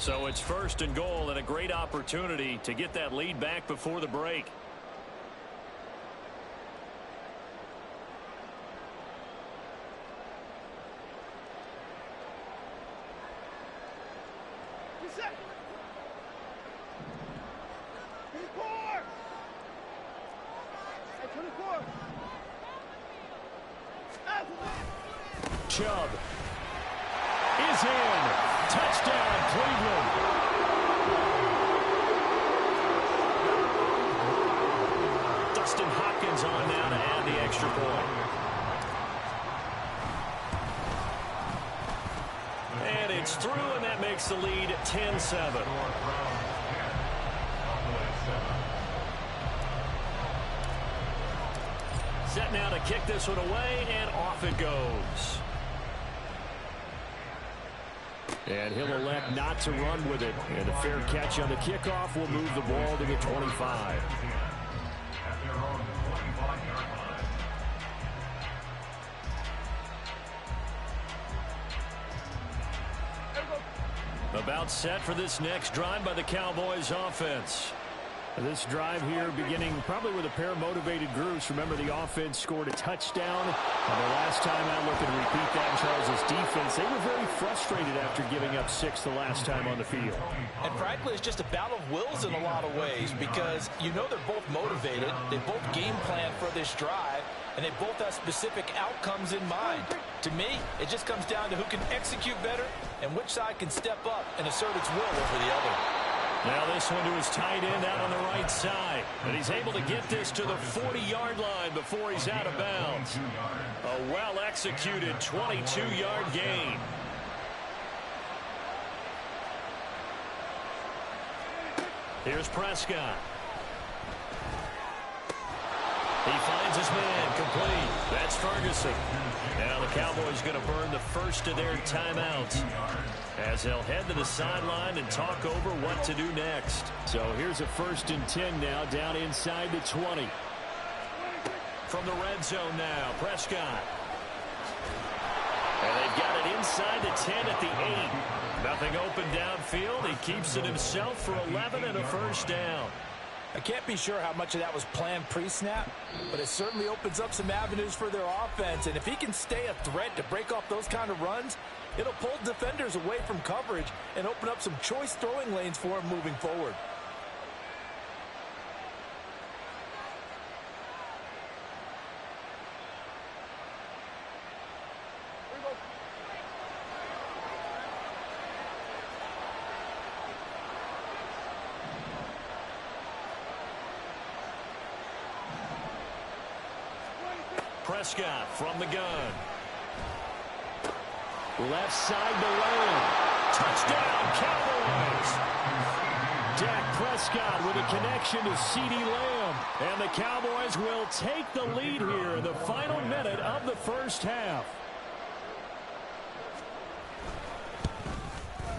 So it's 1st and goal and a great opportunity to get that lead back before the break. Chubb is in. Touchdown, Cleveland. Dustin Hopkins on now to add the extra point. And it's through, and that makes the lead 10-7. Set now to kick this one away, and off it goes. And he'll elect not to run with it. And a fair catch on the kickoff will move the ball to the 25. About set for this next drive by the Cowboys offense. This drive here beginning probably with a pair of motivated groups. Remember, the offense scored a touchdown. And the last time out, looking to repeat that in Charles' defense, they were very frustrated after giving up 6 the last time on the field. And frankly, it's just a battle of wills in a lot of ways because you know they're both motivated. They both game plan for this drive, and they both have specific outcomes in mind. To me, it just comes down to who can execute better and which side can step up and assert its will over the other. Now this one to his tight end out on the right side. And he's able to get this to the 40-yard line before he's out of bounds. A well-executed 22-yard gain. Here's Prescott. He finds his man complete. That's Ferguson. Now the Cowboys going to burn the first of their timeouts as they'll head to the sideline and talk over what to do next. So here's a 1st and 10 now down inside the 20. From the red zone now, Prescott. And they've got it inside the 10 at the 8. Nothing open downfield. He keeps it himself for 11 and a first down. I can't be sure how much of that was planned pre-snap, but it certainly opens up some avenues for their offense. And if he can stay a threat to break off those kind of runs, it'll pull defenders away from coverage and open up some choice throwing lanes for him moving forward. Prescott from the gun. Left side to Lamb. Touchdown, Cowboys! Dak Prescott with a connection to CeeDee Lamb. And the Cowboys will take the lead here in the final minute of the first half.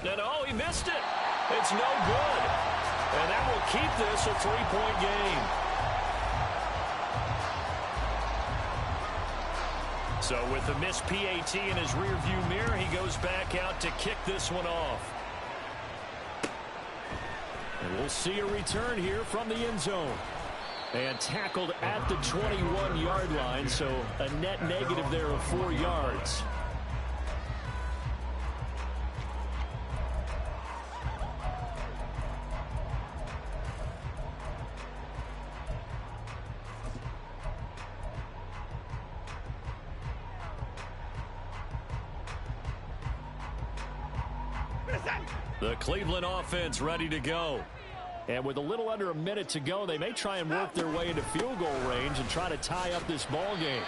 And oh, he missed it. It's no good. And that will keep this a 3-point game. So with the missed PAT in his rearview mirror, he goes back out to kick this one off. And we'll see a return here from the end zone. And tackled at the 21-yard line, so a net negative there of 4 yards. The Cleveland offense ready to go. And with a little under a minute to go, they may try and work their way into field goal range and try to tie up this ball game.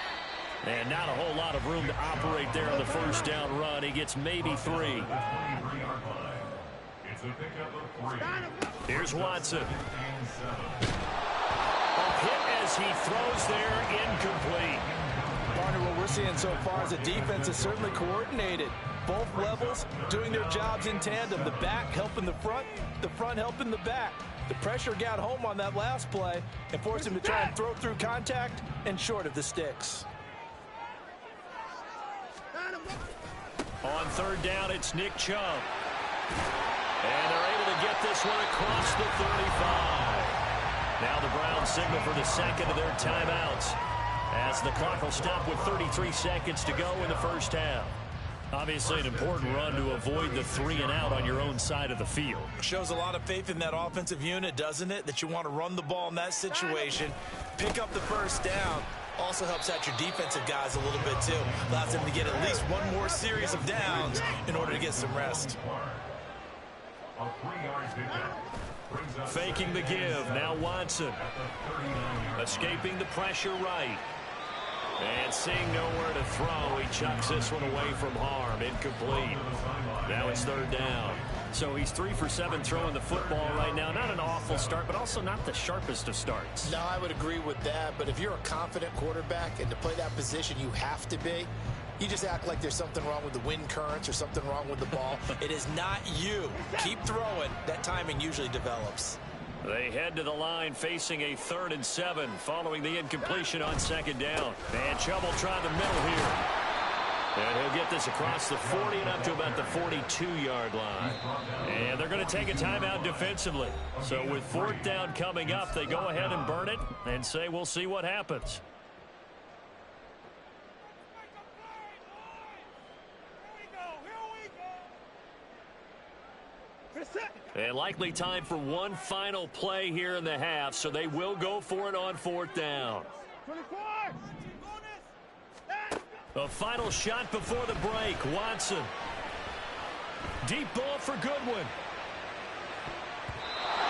And not a whole lot of room to operate there on the first down run. He gets maybe 3. Here's Watson. A hit as he throws there, incomplete. Partner, what we're seeing so far is the defense is certainly coordinated. Both levels doing their jobs in tandem. The back helping the front helping the back. The pressure got home on that last play and forced him to try and throw through contact and short of the sticks. On third down, it's Nick Chubb. And get this one across the 35. Now the Browns signal for the second of their timeouts, as the clock will stop with 33 seconds to go in the first half. Obviously an important run to avoid the 3-and-out on your own side of the field. Shows a lot of faith in that offensive unit, doesn't it? That you want to run the ball in that situation, pick up the first down. Also helps out your defensive guys a little bit, too. Allows them to get at least one more series of downs in order to get some rest. Faking the give. Now Watson. Escaping the pressure right. And seeing nowhere to throw, he chucks this one away from harm. Incomplete. Now it's third down. So he's 3 for 7 throwing the football right now. Not an awful start, but also not the sharpest of starts. No, I would agree with that. But if you're a confident quarterback and to play that position, you have to be. You just act like there's something wrong with the wind currents or something wrong with the ball. It is not you. Keep throwing. That timing usually develops. They head to the line facing a 3rd and 7 following the incompletion on second down. And Chubb will try the middle here. And he'll get this across the 40 and up to about the 42-yard line. And they're going to take a timeout defensively. So with 4th down coming up, they go ahead and burn it and say we'll see what happens. And likely time for one final play here in the half, so they will go for it on 4th down. A final shot before the break. Watson. Deep ball for Goodwin.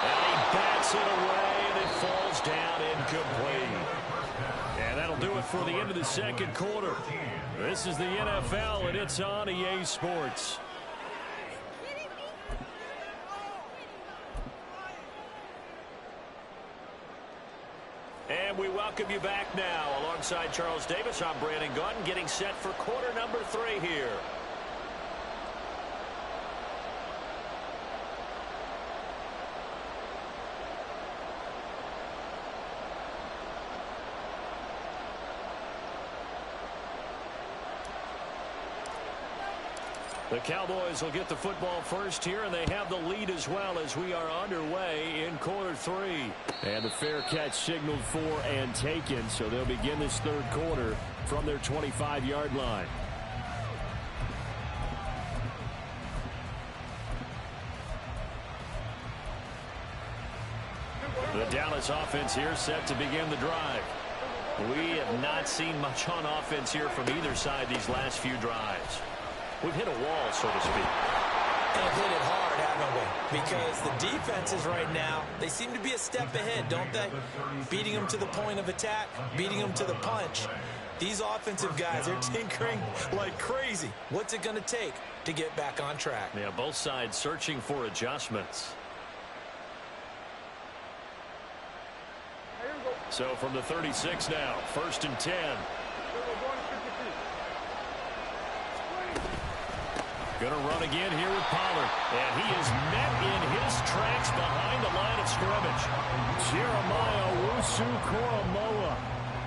And he bats it away, and it falls down incomplete. And that'll do it for the end of the second quarter. This is the NFL, and it's on EA Sports. And we welcome you back now. Alongside Charles Davis, I'm Brandon Gaudin, getting set for quarter number 3 here. The Cowboys will get the football first here, and they have the lead as well as we are underway in quarter 3. And the fair catch signaled for and taken, so they'll begin this third quarter from their 25-yard line. The Dallas offense here set to begin the drive. We have not seen much on offense here from either side these last few drives. We've hit a wall, so to speak. And hit it hard, haven't we? Because the defenses right now, they seem to be a step ahead, don't they? Beating them to the point of attack, beating them to the punch. These offensive guys are tinkering like crazy. What's it going to take to get back on track? Yeah, both sides searching for adjustments. So from the 36 now, 1st and 10. Going to run again here with Pollard. And he is met in his tracks behind the line of scrimmage. Jeremiah Owusu-Koramoah.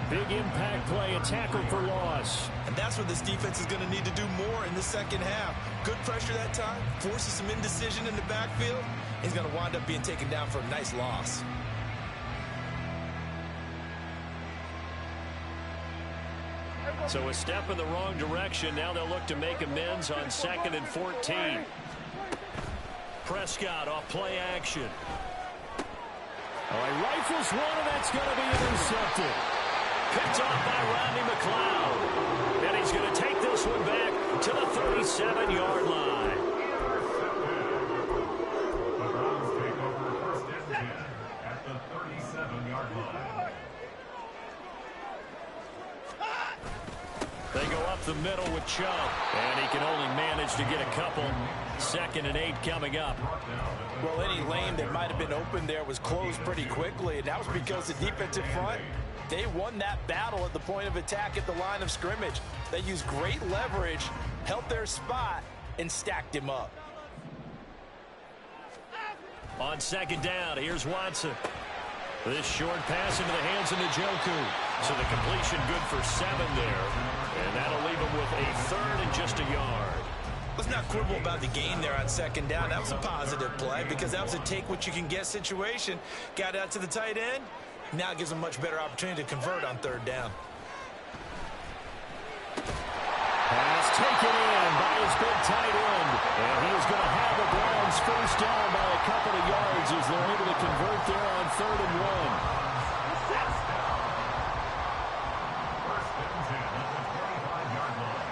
Big impact play and tackle for loss. And that's what this defense is going to need to do more in the second half. Good pressure that time. Forces some indecision in the backfield. He's going to wind up being taken down for a nice loss. So a step in the wrong direction. Now they'll look to make amends on 2nd and 14. Prescott off play action. All right, rifles one, and that's going to be intercepted. Picked off by Rodney McLeod. And he's going to take this one back to the 37-yard line. At the 37-yard line. They go up the middle with Chubb, and he can only manage to get a couple. 2nd and 8 coming up. Well, any lane that might have been open there was closed pretty quickly, and that was because the defensive front, they won that battle at the point of attack at the line of scrimmage. They used great leverage, held their spot, and stacked him up. On 2nd down, here's Watson. This short pass into the hands of Njoku. So the completion good for 7 there. And that'll leave him with a 3rd and just a yard. Let's not quibble about the gain there on second down. That was a positive play because that was a take-what-you-can-get situation. Got out to the tight end. Now it gives them a much better opportunity to convert on third down. Pass taken in by his big tight end. And he is going to have the Browns first down by a couple of yards as they're able to convert there on 3rd and 1. First and 10 at the 45-yard line.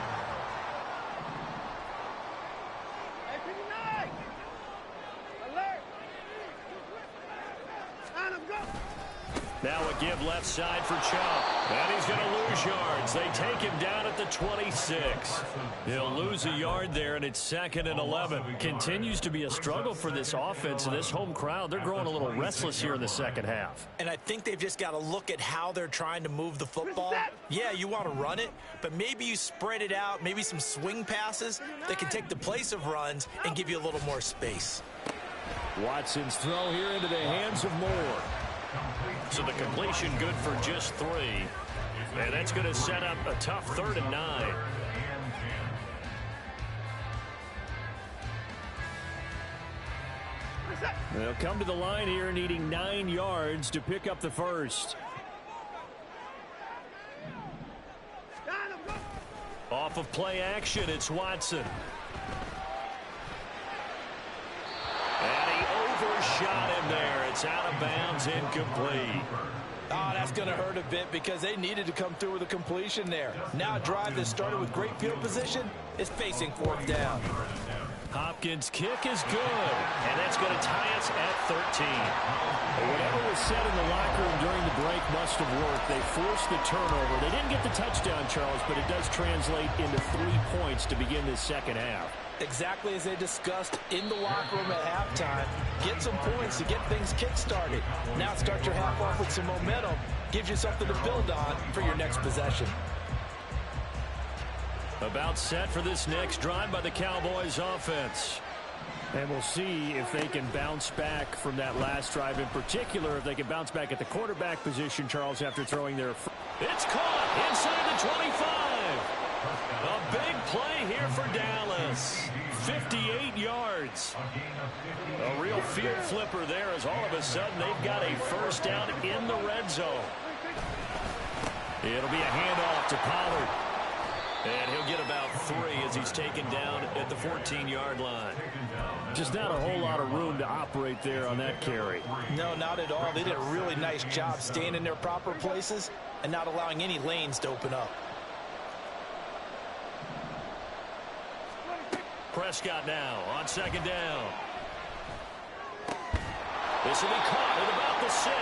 Now a give left side for Chubb. And he's going to lose yards. They take him down at the 26. He'll lose a yard there, and it's 2nd and 11. Continues to be a struggle for this offense and this home crowd. They're growing a little restless here in the second half. And I think they've just got to look at how they're trying to move the football. Yeah, you want to run it, but maybe you spread it out, maybe some swing passes that can take the place of runs and give you a little more space. Watson's throw here into the hands of Moore. So the completion good for just 3. And that's going to set up a tough 3rd and 9. They'll come to the line here needing 9 yards to pick up the first. Off of play action, it's Watson. And he overshot him there. It's out of bounds, incomplete. Oh, that's going to hurt a bit because they needed to come through with a completion there. Now a drive that started with great field position is facing 4th down. Hopkins' kick is good, and that's going to tie us at 13. Whatever was said in the locker room during the break must have worked. They forced the turnover. They didn't get the touchdown, Charles, but it does translate into 3 points to begin this second half. Exactly as they discussed in the locker room at halftime. Get some points to get things kick-started. Now start your half off with some momentum. Gives you something to build on for your next possession. About set for this next drive by the Cowboys offense. And we'll see if they can bounce back from that last drive, in particular if they can bounce back at the quarterback position, Charles, after throwing their... It's caught inside the 25. A big play here for Dallas. 58 yards. A real field flipper there as all of a sudden they've got a first down in the red zone. It'll be a handoff to Pollard. And he'll get about 3 as he's taken down at the 14-yard line. Just not a whole lot of room to operate there on that carry. No, not at all. They did a really nice job staying in their proper places and not allowing any lanes to open up. Prescott now on 2nd down. This will be caught at about the 6.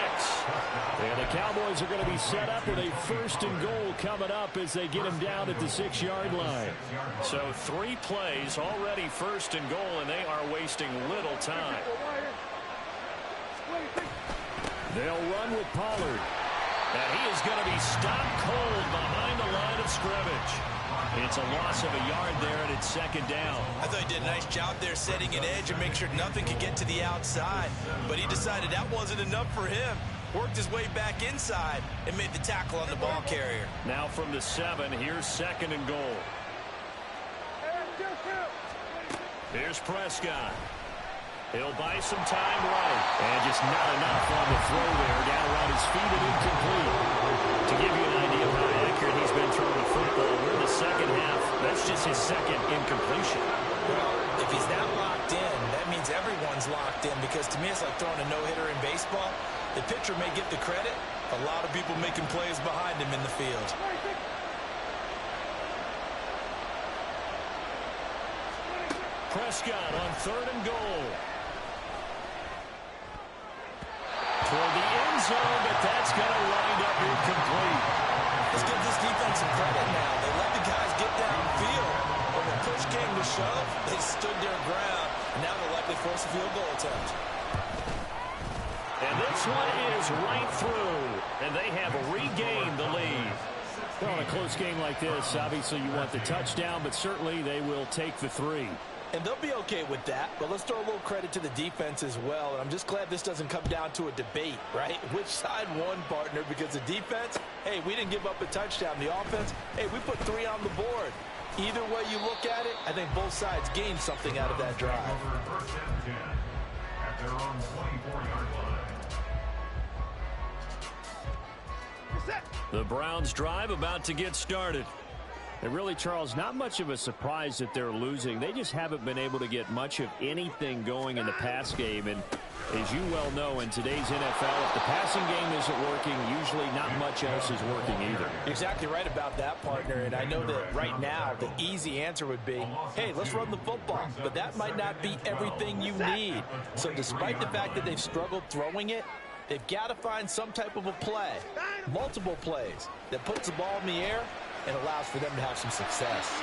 And the Cowboys are going to be set up with a 1st and goal coming up as they get him down at the 6-yard line. So 3 plays already 1st and goal, and they are wasting little time. They'll run with Pollard. And he is going to be stopped cold behind the line of scrimmage. It's a loss of a yard there, and it's 2nd down. I thought he did a nice job there setting an edge and make sure nothing could get to the outside. But he decided that wasn't enough for him. Worked his way back inside and made the tackle on the ball carrier. Now from the 7, here's 2nd and goal. Here's Prescott. He'll buy some time right. And just not enough on the throw there. Down around his feet and incomplete. To give you an idea of how accurate he's been throwing the football, we're in the second half. That's just his 2nd incompletion. Well, if he's that locked in, that means everyone's locked in, because to me it's like throwing a no-hitter in baseball. The pitcher may get the credit. A lot of people making plays behind him in the field. Prescott on 3rd and goal. Toward the end zone, but that's going to wind up incomplete. Let's give this defense some credit now. They let the guys get downfield. But when push came to shove, they stood their ground. And now they'll likely force a field goal attempt. And this one is right through. And they have regained the lead. Well, in a close game like this, obviously you want the touchdown, but certainly they will take the 3. And they'll be okay with that, but let's throw a little credit to the defense as well. And I'm just glad this doesn't come down to a debate, right? Which side won, partner? Because the defense, hey, we didn't give up a touchdown. The offense, hey, we put 3 on the board. Either way you look at it, I think both sides gained something out of that drive. First and 10 at their own 24-yard line. The Browns drive about to get started. And really, Charles, not much of a surprise that they're losing. They just haven't been able to get much of anything going in the pass game. And as you well know, in today's NFL, if the passing game isn't working, usually not much else is working either. You're exactly right about that, partner. And I know that right now the easy answer would be, hey, let's run the football. But that might not be everything you need. So despite the fact that they've struggled throwing it, they've got to find some type of a play, multiple plays, that puts the ball in the air and allows for them to have some success.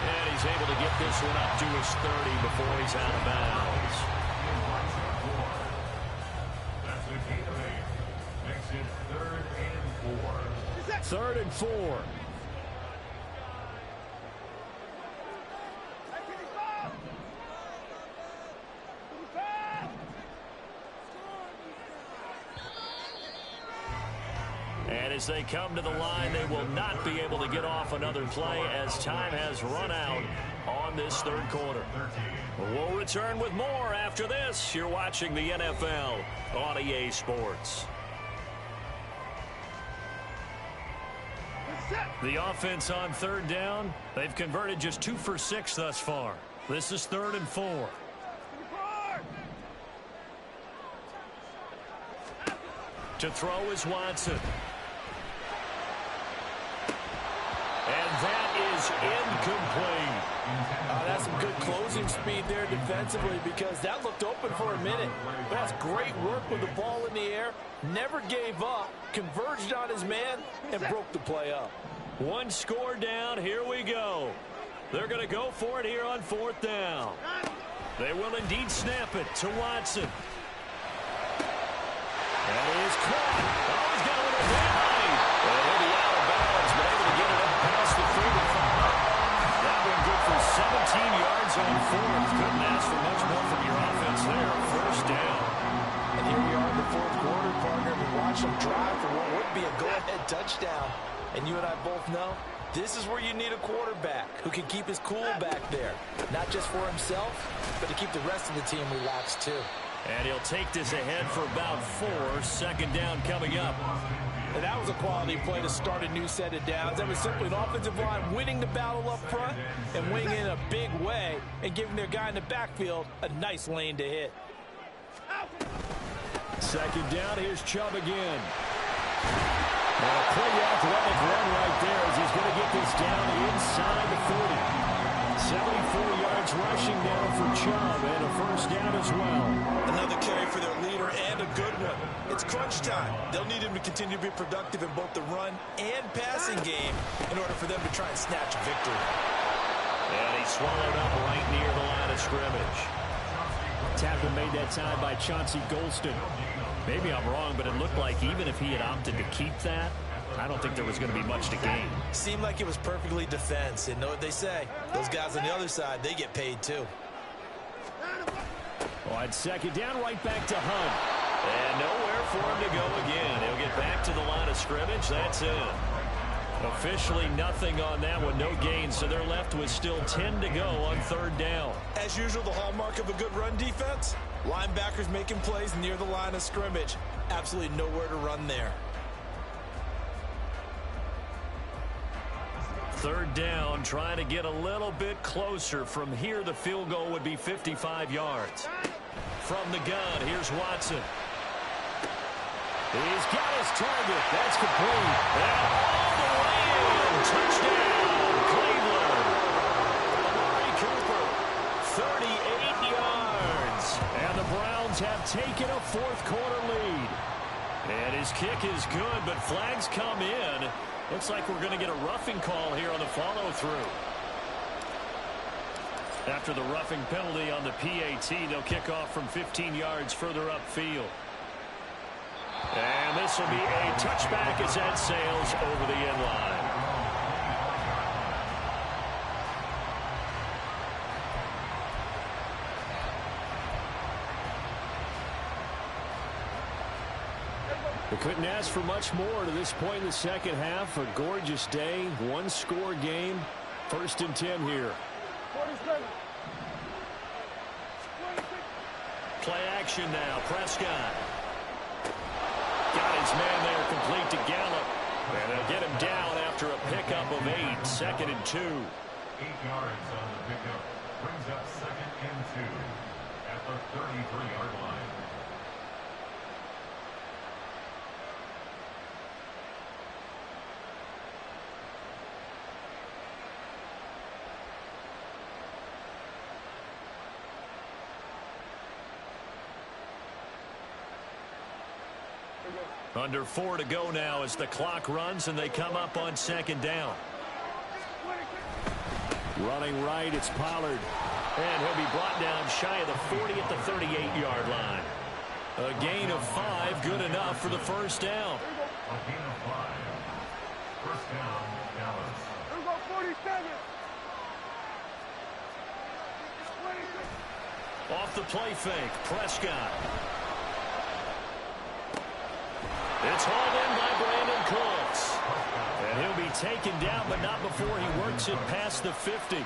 And he's able to get this one up to his 30 before he's out of bounds. That's a gain of 8. Makes it 3rd and 4. 3rd and 4. And as they come to the line, they will not be able to get off another play as time has run out on this 3rd quarter. We'll return with more after this. You're watching the NFL on EA Sports. The offense on 3rd down, they've converted just 2 for 6 thus far. This is 3rd and 4. To throw is Watson. And that is incomplete. That's some good closing speed there defensively because that looked open for a minute. But that's great work with the ball in the air. Never gave up, converged on his man, and broke the play up. 1 score down. Here we go. They're going to go for it here on 4th down. They will indeed snap it to Watson. And he is caught. Oh, he's got a little damage. And he'll be out of bounds, but able to get it up past the 35. That one good for 17 yards on 4th. Couldn't ask for much more from your offense there. 1st down. And here we are in the 4th quarter, partner. We watch them drive for what would be a go-ahead touchdown. And you and I both know this is where you need a quarterback who can keep his cool back there. Not just for himself, but to keep the rest of the team relaxed too. And he'll take this ahead for about 4. 2nd down coming up. And that was a quality play to start a new set of downs. That was simply an offensive line winning the battle up front and winning in a big way and giving their guy in the backfield a nice lane to hit. 2nd down, here's Chubb again. And a pretty athletic run right there as he's going to get this down inside the 40. 74 yards rushing down for Chubb and a 1st down as well. Another carry for their leader and a good one. It's crunch time. They'll need him to continue to be productive in both the run and passing game in order for them to try and snatch a victory. And he swallowed up right near the line of scrimmage. Tackle made that time by Chauncey Golston. Maybe I'm wrong, but it looked like even if he had opted to keep that, I don't think there was going to be much to gain. Seemed like it was perfectly defense. And know what they say. Those guys on the other side, they get paid too. On 2nd down, right back to Hunt. And nowhere for him to go again. He'll get back to the line of scrimmage. That's it. Officially nothing on that one. No gain. So they're left with still 10 to go on 3rd down. As usual, the hallmark of a good run defense. Linebackers making plays near the line of scrimmage. Absolutely nowhere to run there. 3rd down, trying to get a little bit closer. From here, the field goal would be 55 yards. From the gun, here's Watson. He's got his target. That's complete. And all the way in. Touchdown, Cleveland. Amari Cooper, 38 yards. And the Browns have taken a 4th quarter lead. And his kick is good, but flags come in. Looks like we're going to get a roughing call here on the follow-through. After the roughing penalty on the PAT, they'll kick off from 15 yards further upfield. And this will be a touchback as that sails over the end line. We couldn't ask for much more to this point in the 2nd half. A gorgeous day, 1-score game. First and 10 here. Play action now. Prescott. Got his man there complete to Gallup. And they'll get him down after a pickup of 8. Second and 2. 8 yards on the pickup. Brings up second and 2 at the 33-yard line. Under 4 to go now as the clock runs and they come up on second down. Running right, it's Pollard. And he'll be brought down shy of the 40 at the 38-yard line. A gain of 5, good enough for the first down. A gain of 5. First down, Dallas. Off the play fake, Prescott. It's hauled in by Brandon Cooks. And he'll be taken down, but not before he works it past the 50.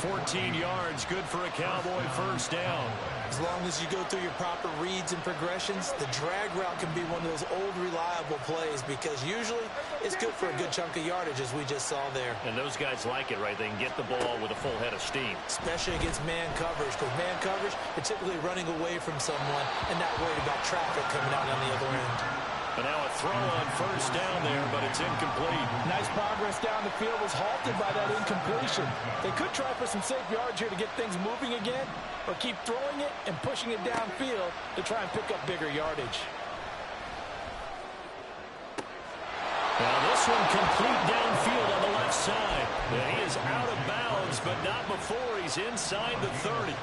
14 yards, good for a Cowboy first down. As long as you go through your proper reads and progressions, the drag route can be one of those old reliable plays because usually it's good for a good chunk of yardage, as we just saw there. And those guys like it, right? They can get the ball with a full head of steam. Especially against man coverage, because man coverage, they're typically running away from someone and not worried about traffic coming out on the other end. But now a throw on first down there, but it's incomplete. Nice progress down the field, was halted by that incompletion. They could try for some safe yards here to get things moving again, or keep throwing it and pushing it downfield to try and pick up bigger yardage. Now this one complete downfield on the left side. And he is out of bounds, but not before he's inside the 30.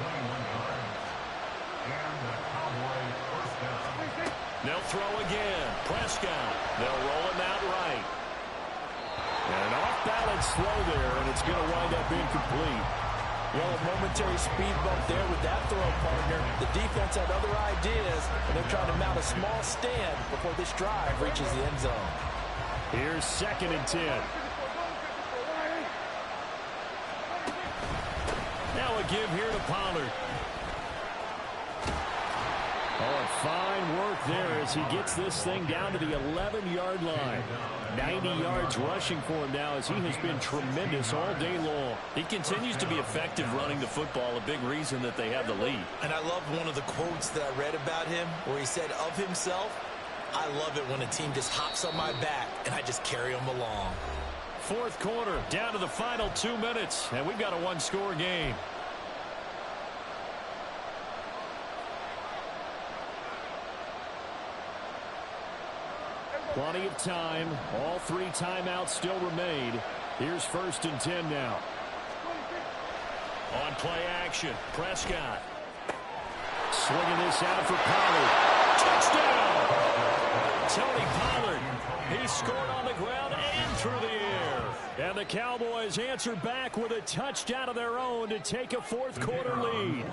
They'll throw again. Prescott. They'll roll him out right. And an off-balance throw there, and it's going to wind up incomplete. Well, a momentary speed bump there with that throw, partner. The defense had other ideas, and they're trying to mount a small stand before this drive reaches the end zone. Here's second and 10. Now a give here to Pollard. Oh, fine work there as he gets this thing down to the 11-yard line. 90 yards rushing for him now as he has been tremendous all day long. He continues to be effective running the football, a big reason that they have the lead. And I love one of the quotes that I read about him where he said of himself, "I love it when a team just hops on my back and I just carry them along." Fourth quarter, down to the final 2 minutes, and we've got a one-score game. Plenty of time. All 3 timeouts still remain. Here's first and 10 now. On play action, Prescott. Swinging this out for Pollard. Touchdown! Tony Pollard. He scored on the ground and through the air. And the Cowboys answer back with a touchdown of their own to take a fourth-quarter lead.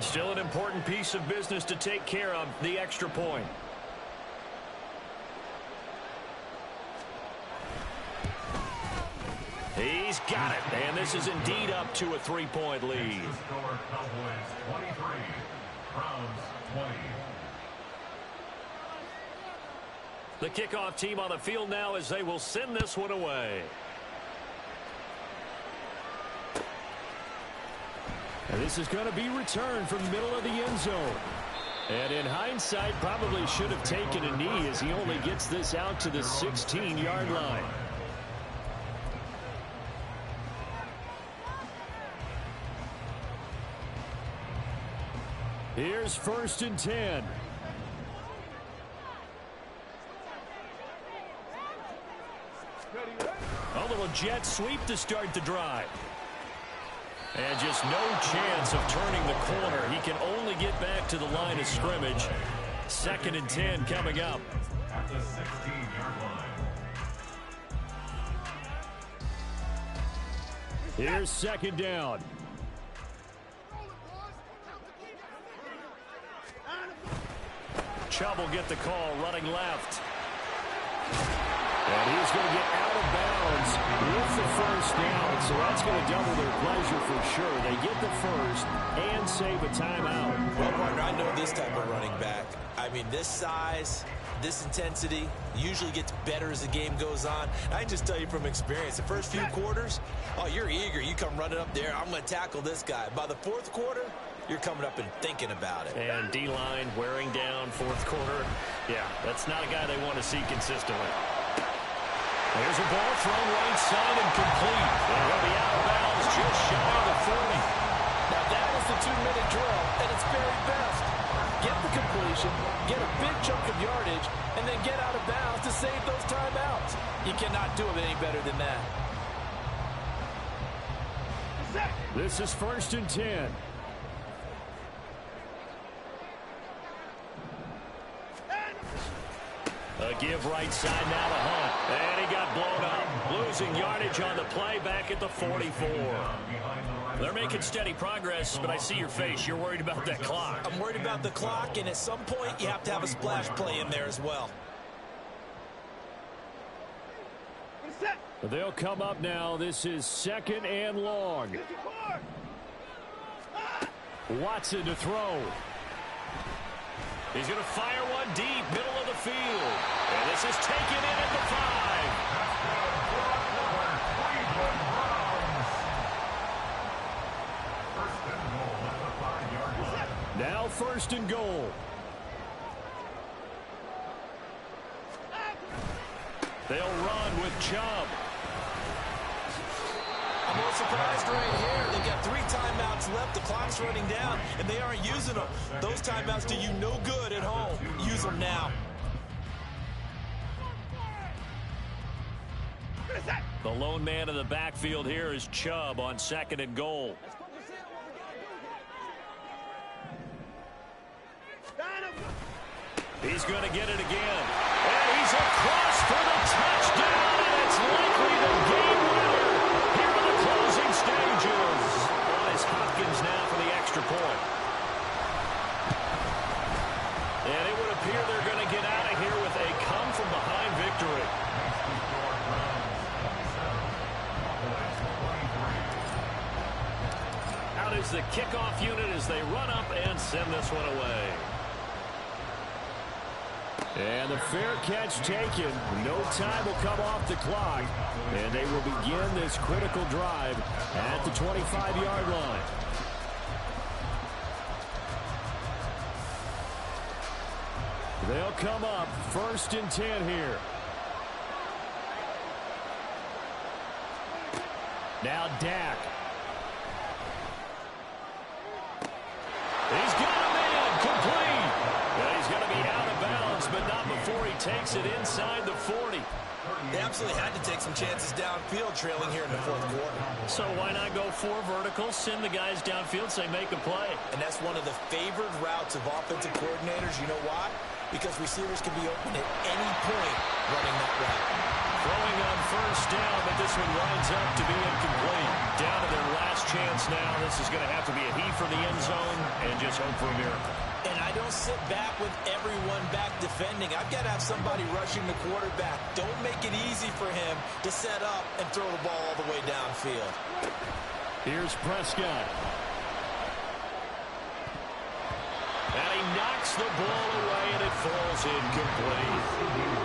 Still an important piece of business to take care of, the extra point. He's got it, and this is indeed up to a 3-point lead. Score Cowboys 23, Browns 20. The kickoff team on the field now as they will send this one away. And this is going to be returned from the middle of the end zone. And in hindsight, probably should have taken a knee as he only gets this out to the 16-yard line. Here's first and 10. A little jet sweep to start the drive. And just no chance of turning the corner. He can only get back to the line of scrimmage. Second and 10 coming up. At the 16-yard line. Here's second down. Chubb will get the call running left. And he's going to get out of bounds with the first down, so that's going to double their pleasure for sure. They get the first and save a timeout. Well, partner, I know this type of running back. I mean, this size, this intensity usually gets better as the game goes on. I can just tell you from experience, the first few quarters, oh, you're eager. You come running up there, I'm going to tackle this guy. By the fourth quarter, you're coming up and thinking about it. And D-line wearing down fourth quarter. Yeah, that's not a guy they want to see consistently. There's a ball thrown right side and complete. They're going to be out of bounds just shy of the 40. Now that is the 2-minute drill at its very best. Get the completion, get a big chunk of yardage, and then get out of bounds to save those timeouts. You cannot do it any better than that. This is 1st and 10. A give right side now to Hunt. And he got blown up. Losing yardage on the play back at the 44. They're making steady progress, but I see your face. You're worried about that clock. I'm worried about the clock, and at some point you have to have a splash play in there as well. They'll come up now. This is 2nd and long. Watson to throw. He's going to fire one deep, middle of the field. And this is taken in at the 5. Now 1st and goal. They'll run with Chubb. I'm a little surprised right here. They've got 3 timeouts left. The clock's running down, and they aren't using them. Those timeouts do you no good at home. Use them now. The lone man in the backfield here is Chubb on 2nd and goal. He's going to get it again. And he's across for the touchdown, and it's likely the game winner here in the closing stages. It's Hopkins now for the extra point. And it would appear they're going to get out of here with a come-from-behind victory. Out is the kickoff unit as they run up and send this one away. And the fair catch taken. No time will come off the clock. And they will begin this critical drive at the 25-yard line. They'll come up 1st and 10 here. Now Dak. He's got a man complete. Well, he's going to be out of bounds, but not before he takes it inside the 40. They absolutely had to take some chances downfield trailing here in the fourth quarter. So why not go 4 verticals, send the guys downfield, say make a play. And that's one of the favored routes of offensive coordinators. You know why? Because receivers can be open at any point running that route. Throwing on 1st down, but this one winds up to be incomplete. Down to their last chance now. This is going to have to be a heave for the end zone and just hope for a miracle. And I don't sit back with everyone back defending. I've got to have somebody rushing the quarterback. Don't make it easy for him to set up and throw the ball all the way downfield. Here's Prescott. And he knocks the ball away, and it falls incomplete.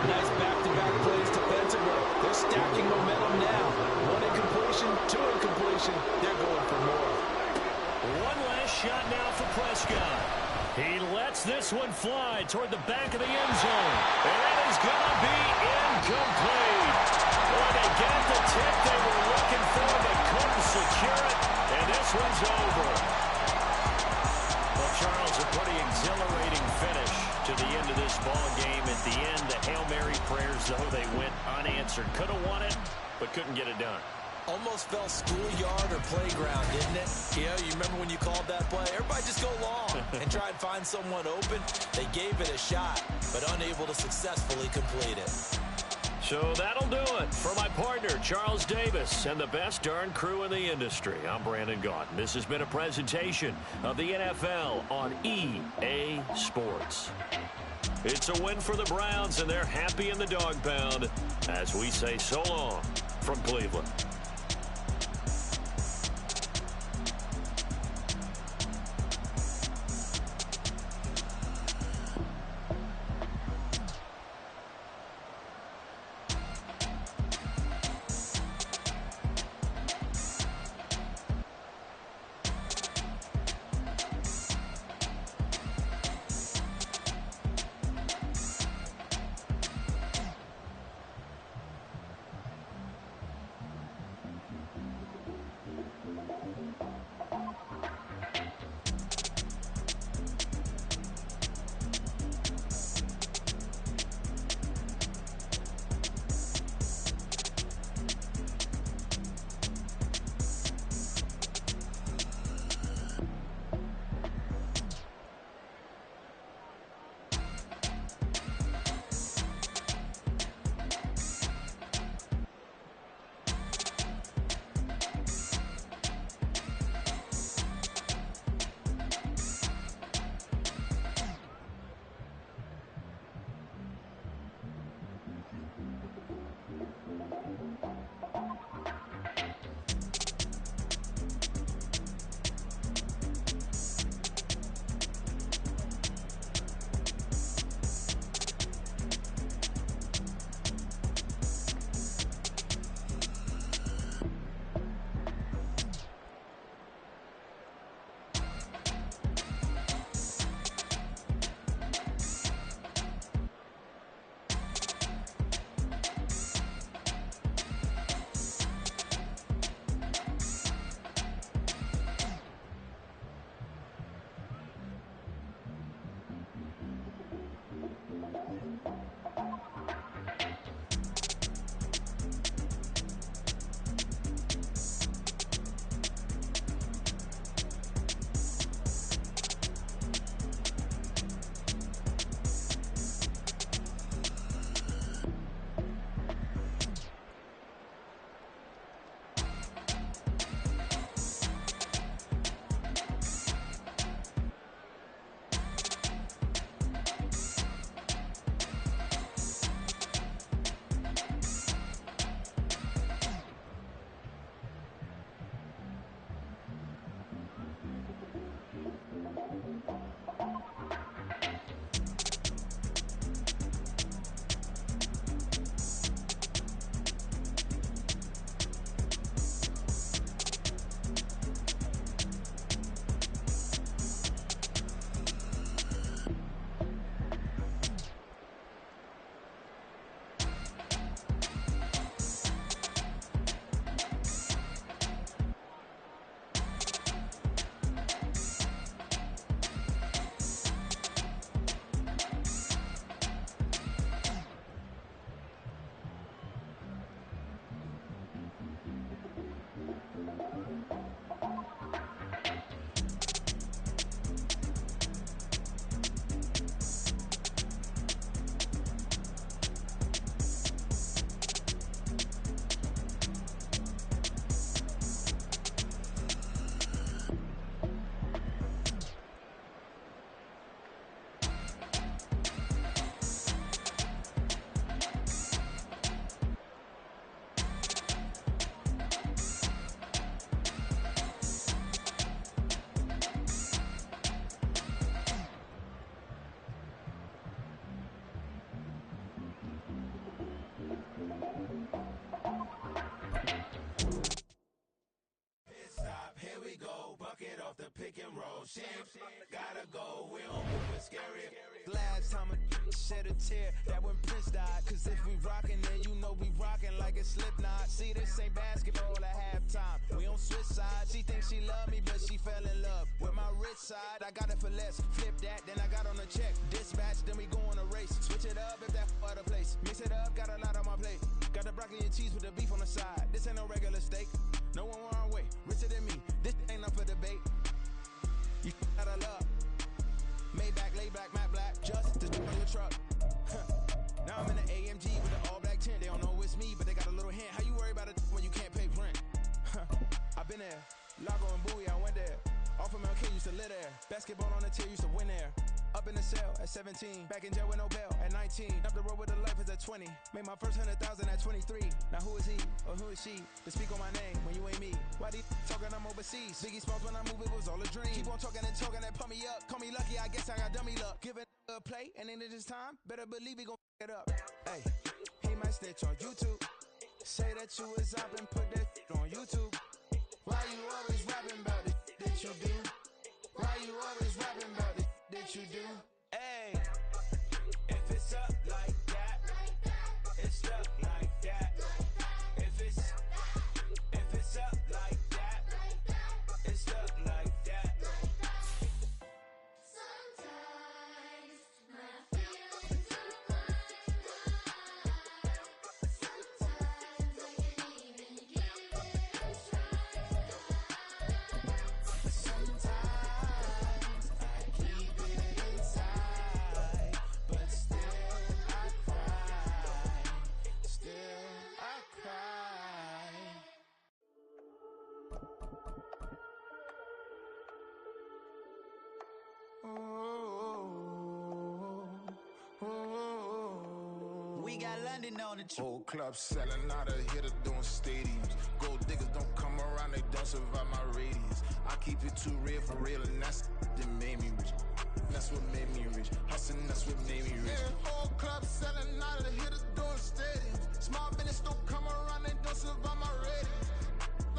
Nice back-to-back plays defensively. They're stacking momentum now. 1 incompletion, 2 incompletion. They're going for more. One last shot now for Prescott. He lets this one fly toward the back of the end zone. And that is going to be incomplete. Well, they got the tip they were looking for, but couldn't secure it. And this one's over. Well, Charles, a pretty exhilarating finish to the end of this ball game. At the end, the Hail Mary prayers, though, they went unanswered. Could have won it, but couldn't get it done. Almost felt schoolyard or playground, didn't it? Yeah, you remember when you called that play? Everybody just go long and try and find someone open. They gave it a shot, but unable to successfully complete it. So that'll do it for my partner, Charles Davis, and the best darn crew in the industry. I'm Brandon Gaudin. This has been a presentation of the NFL on EA Sports. It's a win for the Browns, and they're happy in the dog pound as we say so long from Cleveland. pick and roll. Shit, gotta go. We don't move it scary. Last time a shed a tear, that when Prince died. Cause if we rockin', then you know we rockin' like it's Slipknot. See, this ain't basketball at halftime. We on switch sides. She thinks she love me, but she fell in love with my rich side. I got it for less. Flip that, then I got on a check. Dispatch, then we go on a race. Switch it up if that other place. Mix it up, got a lot on my plate. Got the broccoli and cheese with the beef on the side. This ain't no regular steak. No one wrong way. Richer than me. This ain't up for debate. You got a love. Maybach, lay back, matte black. Just to do your truck. Now I'm in the AMG with the all black tint. They don't know I've been there. Lago and Bowie, I went there. Off of MLK, used to live there. Basketball on the tier, used to win there. Up in the cell at 17. Back in jail with no bail at 19. Up the road with the life is at 20. Made my first 100,000 at 23. Now who is he or who is she to speak on my name when you ain't me? Why these talking I'm overseas? Biggie Smalls when I move it was all a dream. Keep on talking and talking and pump me up. Call me lucky, I guess I got dummy luck. Give it a play and then it's time. Better believe he gon' it up. Hey, he might snitch on YouTube. Say that you was up and put that on YouTube. Why you always rapping about the that you do? Why you always rapping about the that you do? Hey, if it's up like that, it's up like that. If it's up like that, it's up like that. Sometimes my feelings are blind. Sometimes I can't even give it a try. Sometimes I keep it inside, but still I cry. Still I cry. We got London on the trip. Whole club selling out of hitter doing stadiums. Gold diggers don't come around, they don't survive my radius. I keep it too real for real, and that's that made me rich. That's what made me rich. Hustling, that's what made me rich. Yeah, whole club selling out of the hitters doing stadiums. Small business don't come around, they don't survive my radius.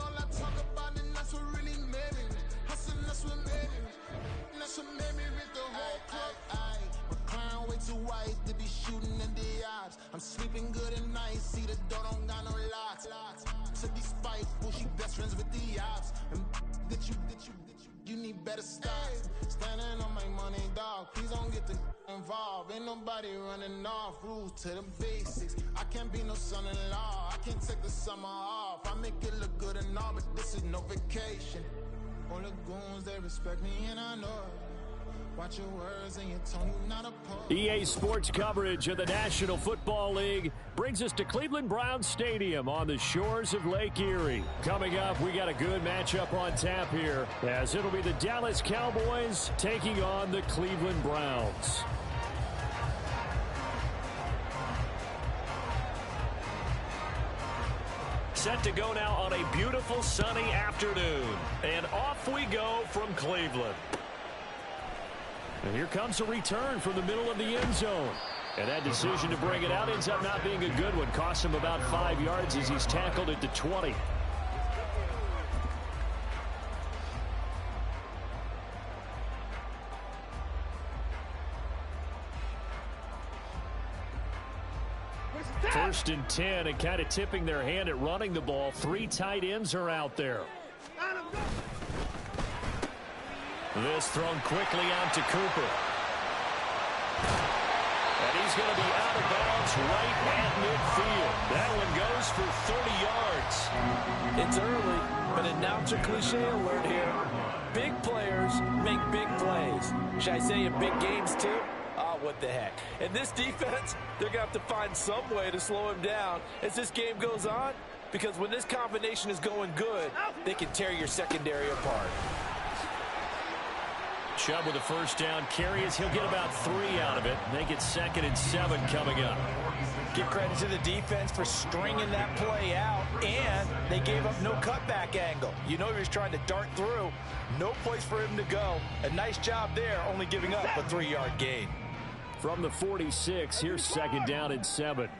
All I talk about, and that's what really made me rich. Hustling, that's what made me rich. And that's what made me rich. The whole club. My crown way too white to be shooting in the eyes. I'm sleeping good at night, see the door don't got no locks. To be spiteful, she best friends with the ops. And you need better stocks. Standing on my money, dog. Please don't get involved. Ain't nobody running off. Rules to the basics. I can't be no son-in-law. I can't take the summer off. I make it look good and all, but this is no vacation. All the goons, they respect me and I know it. Watch your words and your tone, you not a poet. EA Sports coverage of the National Football League brings us to Cleveland Browns Stadium on the shores of Lake Erie. Coming up, we got a good matchup on tap here, as it'll be the Dallas Cowboys taking on the Cleveland Browns. Set to go now on a beautiful sunny afternoon. And off we go from Cleveland. And here comes a return from the middle of the end zone. And that decision to bring it out ends up not being a good one. Costs him about 5 yards as he's tackled at the 20. First and 10, and kind of tipping their hand at running the ball. 3 tight ends are out there. This thrown quickly out to Cooper. And he's going to be out of bounds right at midfield. That one goes for 30 yards. It's early, but announcer cliche alert here. Big players make big plays. Should I say in big games too? What the heck. And this defense, they're going to have to find some way to slow him down as this game goes on, because when this combination is going good, they can tear your secondary apart. Chubb with a first down carry as he'll get about 3 out of it. Make it 2nd and 7 coming up. Give credit to the defense for stringing that play out, and they gave up no cutback angle. You know he was trying to dart through. No place for him to go. A nice job there, only giving up a 3-yard gain. From the 46, here's 2nd down and 7.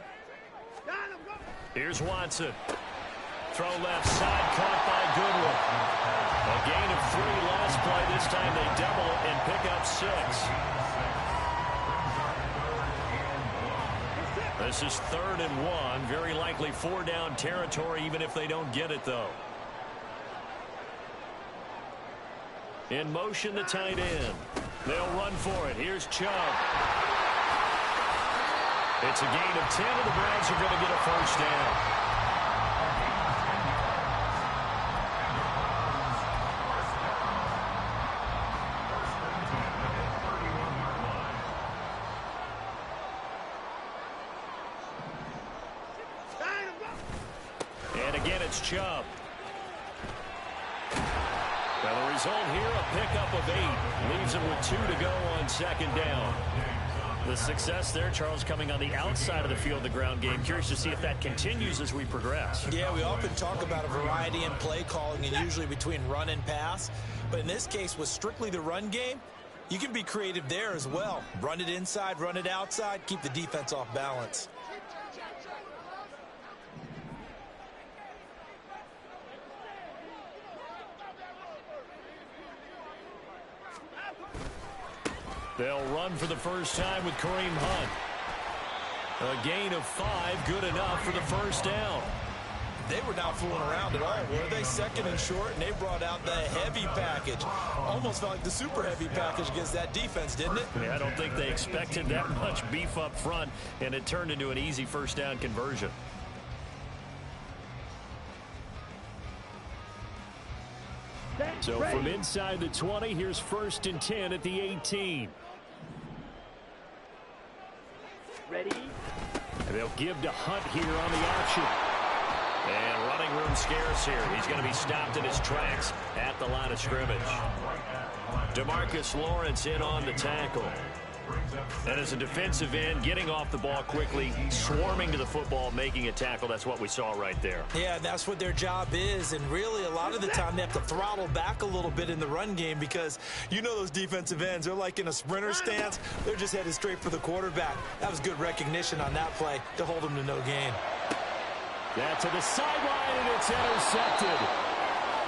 Here's Watson. Throw left side, caught by Goodwin. A gain of 3 last play. This time they double it and pick up 6. This is 3rd and 1. Very likely 4-down territory, even if they don't get it, though. In motion, the tight end. They'll run for it. Here's Chubb. It's a gain of 10, and the Browns are going to get a first down. And again, it's Chubb. Now the result here, a pickup of 8. Leaves them with 2 to go on second down. The success there, Charles, coming on the outside of the field, the ground game. Curious to see if that continues as we progress. Yeah, we often talk about a variety in play calling and usually between run and pass. But in this case, with strictly the run game, you can be creative there as well. Run it inside, run it outside, keep the defense off balance. They'll run for the first time with Kareem Hunt. A gain of 5, good enough for the first down. They were not fooling around at all, were they? Second and short, and they brought out the heavy package. Almost felt like the super heavy package against that defense, didn't it? Yeah, I don't think they expected that much beef up front, and it turned into an easy first down conversion. So from inside the 20, here's 1st and 10 at the 18. Ready? And they'll give to Hunt here on the option. And running room scarce here. He's going to be stopped in his tracks at the line of scrimmage. DeMarcus Lawrence in on the tackle. And as a defensive end, getting off the ball quickly, swarming to the football, making a tackle. That's what we saw right there. Yeah, that's what their job is. And really, a lot of the time, they have to throttle back a little bit in the run game because you know those defensive ends, they're like in a sprinter stance. They're just headed straight for the quarterback. That was good recognition on that play to hold them to no gain. That's to the sideline, and it's intercepted.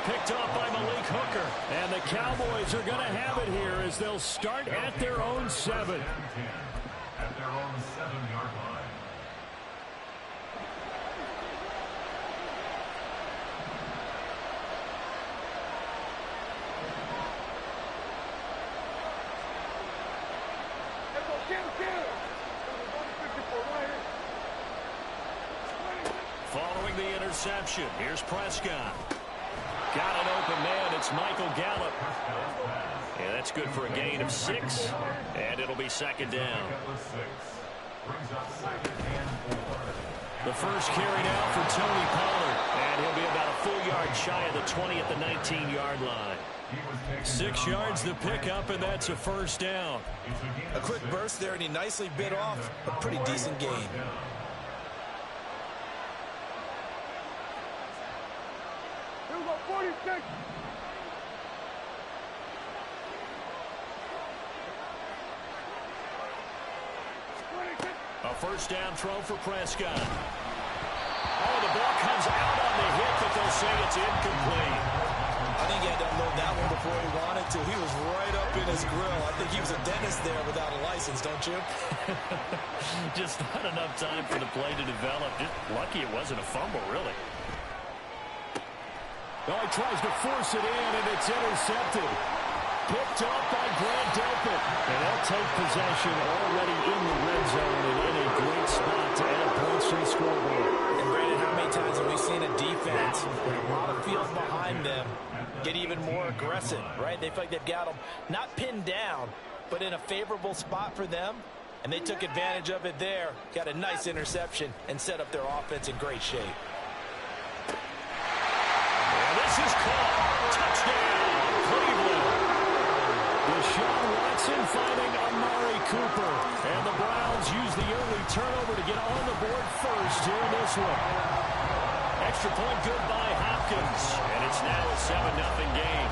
Picked off by Malik Hooker. And the Cowboys are going to have it here as they'll start at their own 7. At their own 7-yard line. Following the interception, here's Prescott. Got an open man. It's Michael Gallup. And that's good for a gain of 6. And it'll be second down. The first carry now for Tony Pollard. And he'll be about a full yard shy of the 20 at the 19-yard line. 6 yards the pickup, and that's a first down. A quick burst there, and he nicely bit off a pretty decent gain. A first down throw for Prescott. Oh, the ball comes out on the hit, but they'll say it's incomplete. I think he had to unload that one before he wanted to. He was right up in his grill. I think he was a dentist there without a license, don't you? Just not enough time for the play to develop. Just lucky it wasn't a fumble, really. Oh, he tries to force it in, and it's intercepted. Picked up by Grant Delpit. And they'll take possession already in the red zone and in a great spot to add points to the scoreboard. And Brandon, how many times have we seen a defense with a lot of field behind them get even more aggressive, right? They feel like they've got them not pinned down, but in a favorable spot for them. And they took advantage of it there. Got a nice interception and set up their offense in great shape. And this is caught. Touchdown, Cleveland. Deshaun Watson finding Amari Cooper. And the Browns use the early turnover to get on the board first here in this one. Extra point good by Hopkins. And it's now a 7-0 game.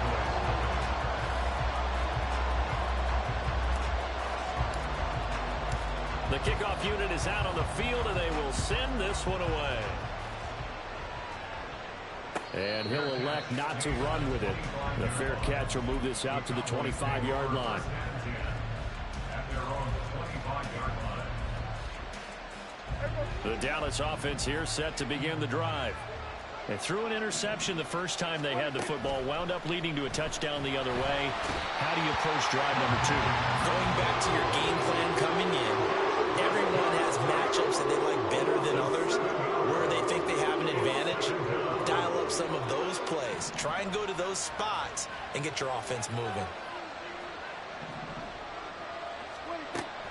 The kickoff unit is out on the field, and they will send this one away. And he'll elect not to run with it. The fair catch will move this out to the 25-yard line. The Dallas offense here set to begin the drive. They threw an interception the first time they had the football, wound up leading to a touchdown the other way. How do you approach drive number 2? Going back to your game plan coming in, everyone has matchups that they like better than others, where they think they have an advantage. Dial up some of those plays. Try and go to those spots and get your offense moving.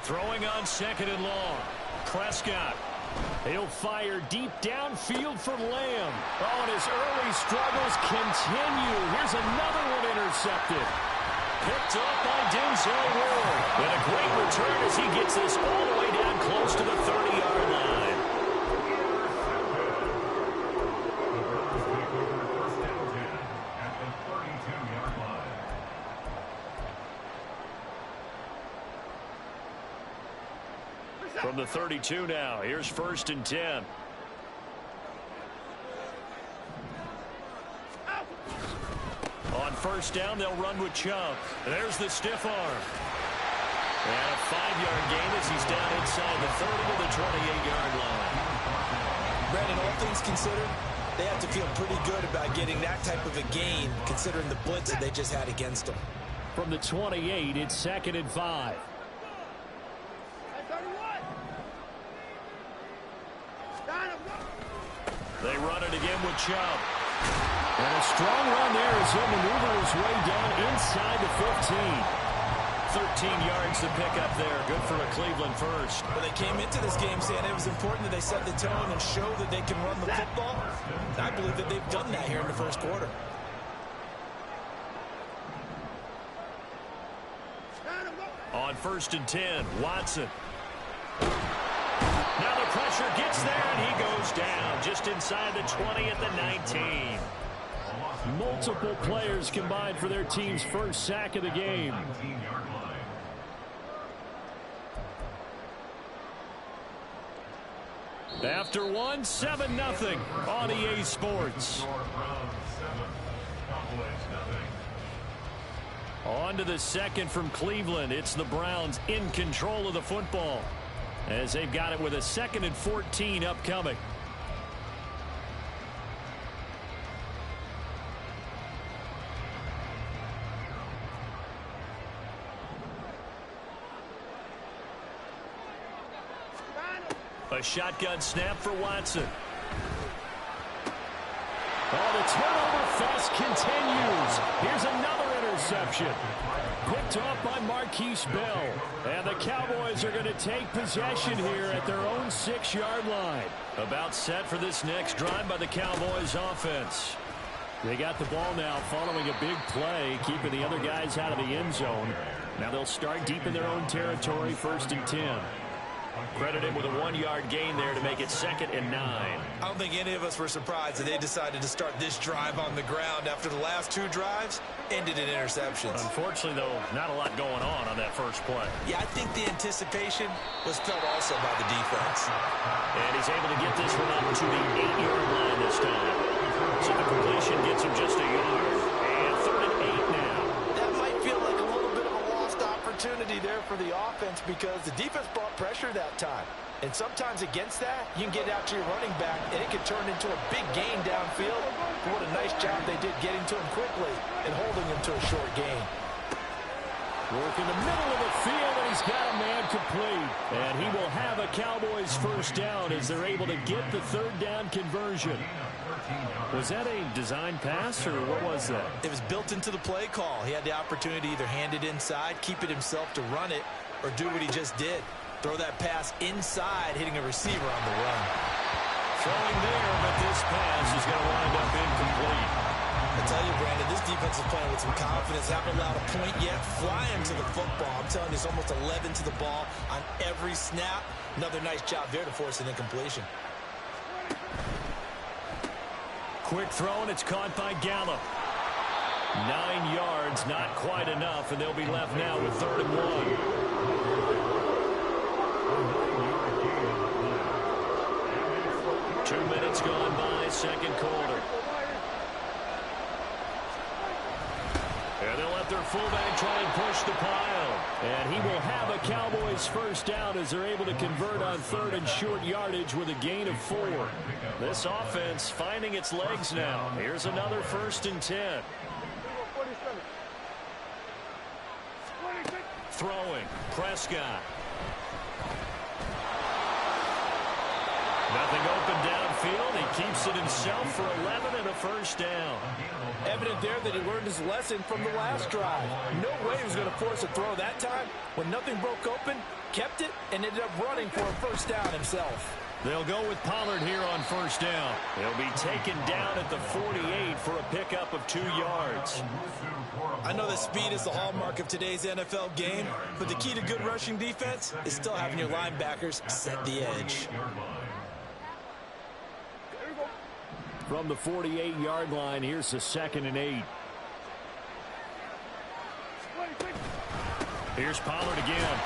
Throwing on second and long. Prescott He'll fire deep downfield for Lamb. Oh, and his early struggles continue. Here's another one intercepted. Picked up by Denzel Ward. And a great return as he gets this all the way down close to the 30-yard line. First down 10 at the 32-yard line. From the 32 now, here's 1st and 10. On 1st down, they'll run with Chubb. There's the stiff arm. And a 5-yard gain as he's down inside the 30 to the 28-yard line. Brandon, all things considered, they have to feel pretty good about getting that type of a gain considering the blitz that they just had against them. From the 28, it's 2nd and 5. They run it again with Chubb. And a strong run there as he'll maneuver his way down inside the 15. 13 yards to pick up there. Good for a Cleveland first. Well, they came into this game saying it was important that they set the tone and show that they can run the football. I believe that they've done that here in the first quarter. On 1st and 10, Watson. Now the pressure gets there, and he goes down just inside the 20 at the 19. Multiple players combined for their team's first sack of the game. 19-yard line. After one, 7-0 on EA Sports. Browns 7, Cowboys 0. On to the second from Cleveland. It's the Browns in control of the football as they've got it with a 2nd and 14 upcoming. A shotgun snap for Watson. Oh, the turnover fest continues. Here's another interception. Picked up by Marquise Bell. And the Cowboys are going to take possession here at their own 6-yard line. About set for this next drive by the Cowboys offense. They got the ball now following a big play, keeping the other guys out of the end zone. Now they'll start deep in their own territory, 1st and 10. Credited with a 1-yard gain there to make it 2nd and 9. I don't think any of us were surprised that they decided to start this drive on the ground after the last 2 drives ended in interceptions. Unfortunately, though, not a lot going on that first play. Yeah, I think the anticipation was felt also by the defense. And he's able to get this one up to the 8-yard line this time. So the completion gets him just a yard. And 3rd and 8 now. That might feel like a little bit of a lost opportunity there for the offense because the defense brought pressure that time. And sometimes against that, you can get out to your running back, and it can turn into a big gain downfield. But what a nice job they did getting to him quickly and holding him to a short gain. Work in the middle of the field, and he's got a man complete. And he will have a Cowboys first down as they're able to get the 3rd down conversion. Was that a design pass, or what was that? It was built into the play call. He had the opportunity to either hand it inside, keep it himself to run it, or do what he just did. Throw that pass inside, hitting a receiver on the run. Throwing there, but this pass is going to wind up incomplete. I tell you, Brandon, this defense is playing with some confidence. Haven't allowed a point yet. Flying to the football. I'm telling you, it's almost 11 to the ball on every snap. Another nice job there to force an incompletion. Quick throw, and it's caught by Gallup. 9 yards, not quite enough, and they'll be left now with 3rd and 1. 2 minutes gone by, second quarter. And they'll let their fullback try and push the pile. And he will have a Cowboys first down as they're able to convert on 3rd and short yardage with a gain of 4. This offense finding its legs now. Here's another 1st and 10. Throwing, Prescott. Nothing open downfield. He keeps it himself for 11 and a first down. Evident there that he learned his lesson from the last drive. No way he was going to force a throw that time. When nothing broke open, kept it, and ended up running for a first down himself. They'll go with Pollard here on first down. He'll be taken down at the 48 for a pickup of 2 yards. I know that speed is the hallmark of today's NFL game, but the key to good rushing defense is still having your linebackers set the edge. From the 48-yard line, here's the 2nd and 8. Here's Pollard again.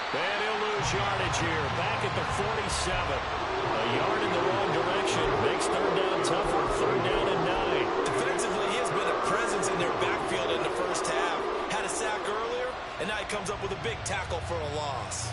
And he'll lose yardage here. Back at the 47. A yard in the wrong direction. Makes third down tougher. Third down and 9. Defensively, he has been a presence in their backfield in the first half. Had a sack earlier, and now he comes up with a big tackle for a loss.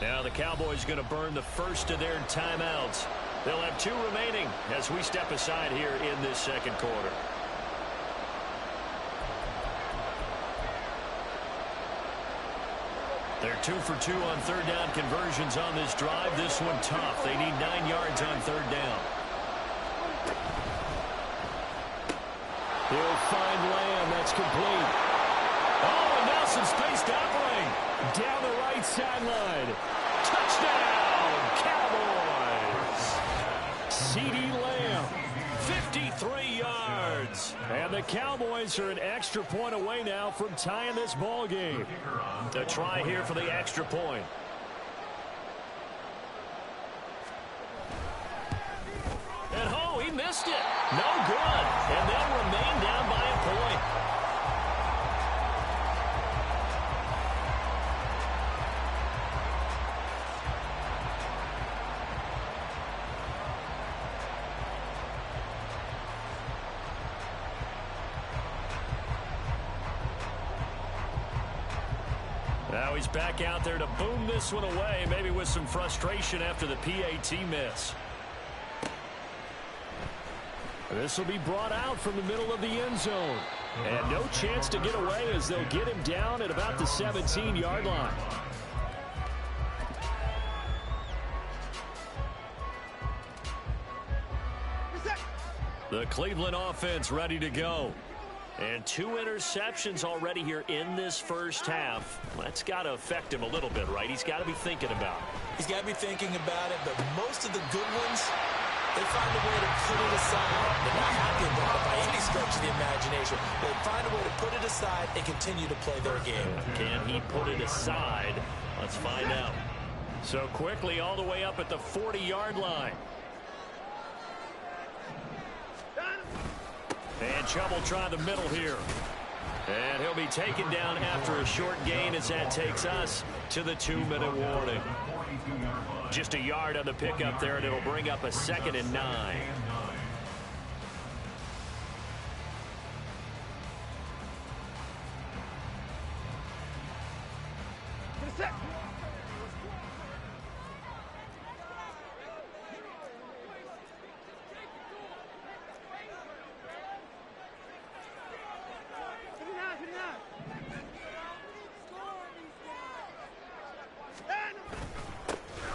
Now the Cowboys going to burn the first of their timeouts. They'll have 2 remaining as we step aside here in this second quarter. They're 2 for 2 on third down conversions on this drive. This one tough. They need 9 yards on third down. He'll find Lamb. That's complete. Oh, and now some space to operate. Down the right sideline. Touchdown, Cowboys. CeeDee Lamb. 53 yards. And the Cowboys are an extra point away now from tying this ball game. A try here for the extra point. And oh, he missed it. No good. And they'll remain down by a point. Now he's back out there to boom this one away, maybe with some frustration after the PAT miss. This will be brought out from the middle of the end zone. And no chance to get away as they'll get him down at about the 17-yard line. The Cleveland offense ready to go. And 2 interceptions already here in this first half. That's got to affect him a little bit, right? He's got to be thinking about it. He's got to be thinking about it, but most of the good ones, they find a way to put it aside. They're not happy about it by any stretch of the imagination. They find a way to put it aside and continue to play their game. Can he put it aside? Let's find out. So quickly all the way up at the 40-yard line. And Chubb will try the middle here. And he'll be taken down after a short gain as that takes us to the 2-minute warning. Just a yard on the pickup there, and it'll bring up a 2nd and 9.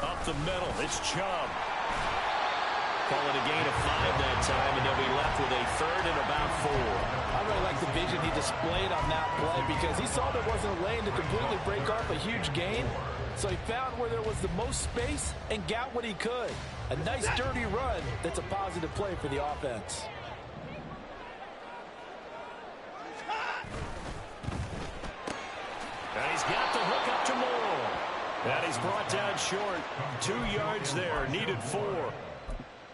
Up the middle, it's Chubb. Call it a gain of 5 that time, and they'll be left with a 3rd and about 4. I really like the vision he displayed on that play because he saw there wasn't a lane to completely break off a huge gain. So he found where there was the most space and got what he could. A nice, dirty run that's a positive play for the offense. And he's got the hook up to Moore. And he's brought down short. 2 yards there, needed 4.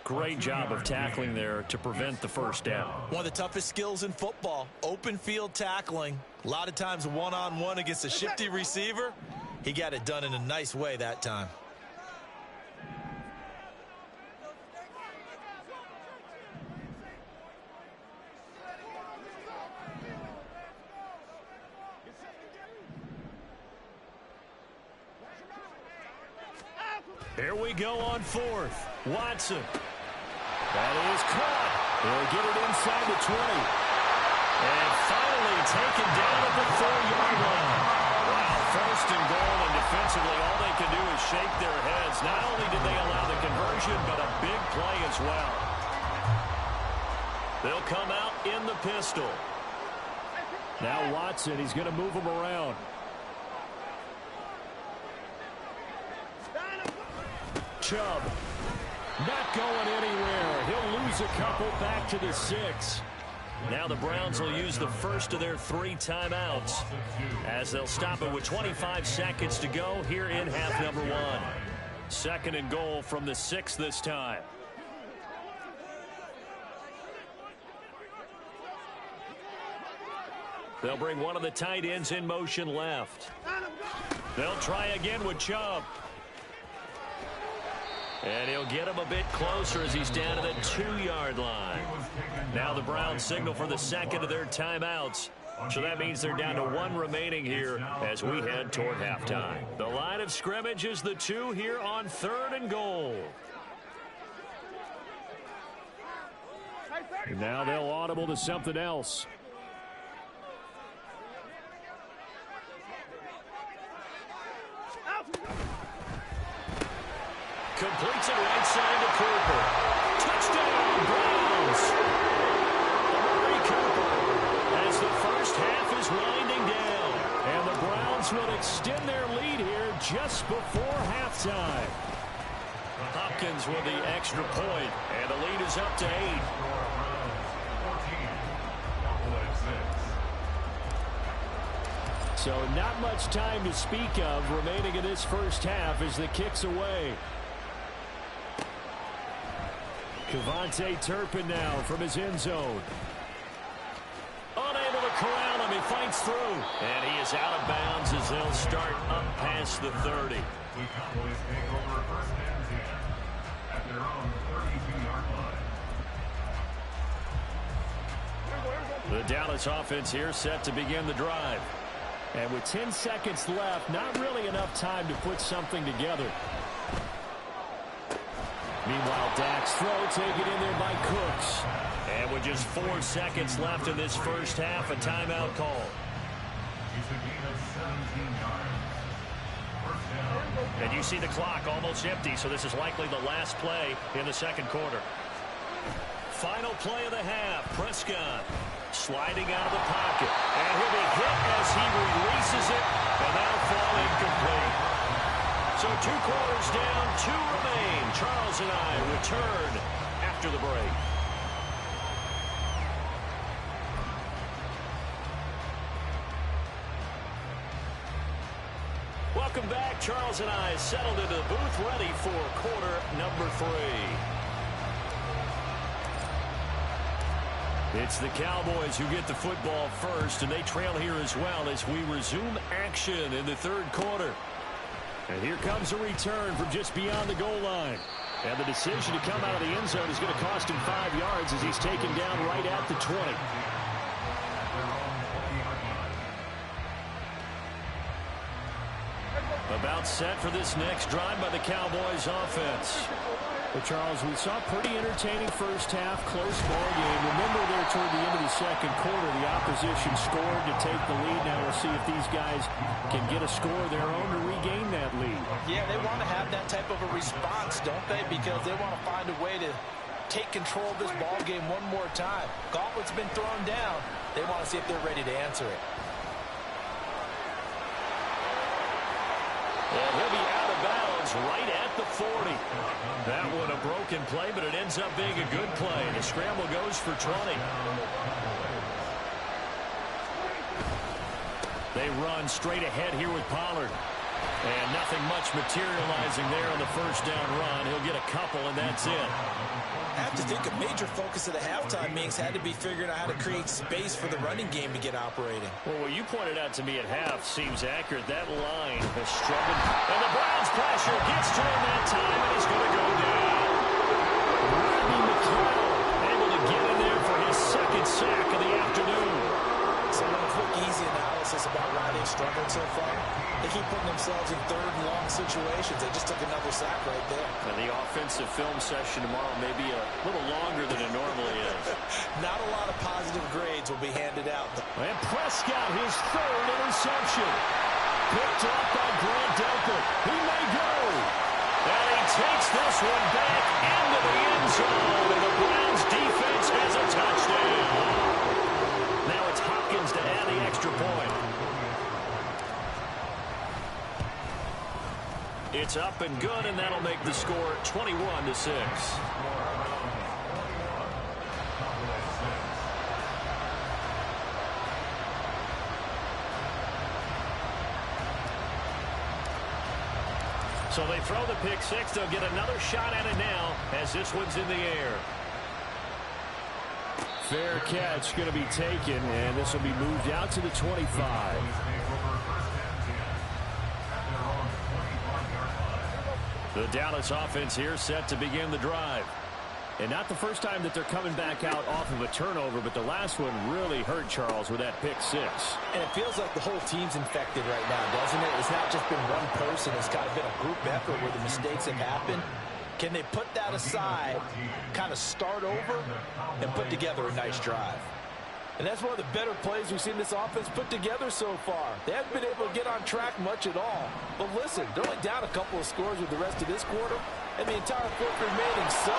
Great job of tackling there to prevent the first down. One of the toughest skills in football, open field tackling. A lot of times one-on-one against a shifty receiver. He got it done in a nice way that time. Here we go on 4th. Watson. That is caught. He'll get it inside the 20. And finally taken down at the 4-yard line. Wow, first and goal, and defensively all they can do is shake their heads. Not only did they allow the conversion, but a big play as well. They'll come out in the pistol. Now Watson, he's going to move him around. Chubb, not going anywhere. He'll lose a couple back to the 6. Now the Browns will use the first of their 3 timeouts as they'll stop it with 25 seconds to go here in half number 1. Second and goal from the 6 this time. They'll bring one of the tight ends in motion left. They'll try again with Chubb. And he'll get him a bit closer as he's down to the 2-yard line. Now the Browns signal for the second of their timeouts. So that means they're down to 1 remaining here as we head toward halftime. The line of scrimmage is the 2 here on 3rd and goal. And now they'll audible to something else. Completes it right side to Cooper. Touchdown, Browns! Amari Cooper as the first half is winding down. And the Browns will extend their lead here just before halftime. Hopkins with the extra point, and the lead is up to 8. So not much time to speak of remaining in this first half as the kick's away. Kevontae Turpin now from his end zone. Unable to corral him. He fights through. And he is out of bounds as they'll start up past the 30. The Cowboys take over 1st and 10 at their own 32-yard line. The Dallas offense here set to begin the drive. And with 10 seconds left, not really enough time to put something together. Meanwhile, Dak's throw taken in there by Cooks. And with just 4 seconds left in this first half, a timeout call. It's a gain of 17 yards. First down. And you see the clock almost empty, so this is likely the last play in the second quarter. Final play of the half. Prescott sliding out of the pocket. And he'll be hit as he releases it, and that'll fall incomplete. So 2 quarters down, 2 remain. Charles and I return after the break. Welcome back. Charles and I settled into the booth ready for quarter number 3. It's the Cowboys who get the football first, and they trail here as well as we resume action in the third quarter. And here comes a return from just beyond the goal line. And the decision to come out of the end zone is going to cost him 5 yards as he's taken down right at the 20. About set for this next drive by the Cowboys offense. But Charles, we saw pretty entertaining first half, close ball game. Remember there toward the end of the second quarter, the opposition scored to take the lead. Now we'll see if these guys can get a score of their own to regain that lead. Yeah, they want to have that type of a response, don't they? Because they want to find a way to take control of this ball game one more time. Gauntlet's been thrown down. They want to see if they're ready to answer it. And he'll be out of bounds right at the 40. That one a broken play, but it ends up being a good play. The scramble goes for 20. They run straight ahead here with Pollard. And nothing much materializing there on the first down run. He'll get a couple, and that's it. I have to think a major focus of the halftime meetings had to be figuring out how to create space for the running game to get operating. Well, what you pointed out to me at half seems accurate. That line has struggled. And the Browns pressure gets to him that time, and he's going to go down. Rodney McLeod able to get in there for his second sack of the afternoon. So a quick, easy analysis about why they've struggled so far. They keep putting themselves in third and long situations. They just took another sack right there. And the offensive film session tomorrow may be a little longer than it normally is. will be handed out. And Prescott, his third interception. Picked off by Grant Delpit. He may go. And he takes this one back into the end zone. And the Browns defense has a touchdown. Now it's Hopkins to add the extra point. It's up and good, and that'll make the score 21-6. So they throw the pick six. They'll get another shot at it now as this one's in the air. Fair catch going to be taken, and this will be moved out to the 25. The Dallas offense here set to begin the drive. And not the first time that they're coming back out off of a turnover, but the last one really hurt Charles with that pick six. And it feels like the whole team's infected right now, doesn't it? It's not just been one person. It's kind of been a group effort where the mistakes have happened. Can they put that aside, kind of start over, and put together a nice drive? And that's one of the better plays we've seen this offense put together so far. They haven't been able to get on track much at all. But listen, they're only down a couple of scores with the rest of this quarter, and the entire fourth remaining. So,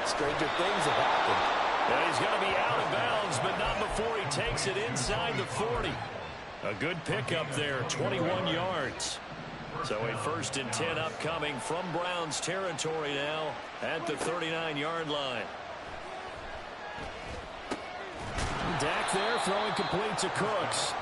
stranger things have happened. Yeah, he's going to be out of bounds, but not before he takes it inside the 40. A good pickup there, 21 yards. So a 1st and 10 upcoming from Browns territory now at the 39-yard line. Dak there throwing complete to Cooks.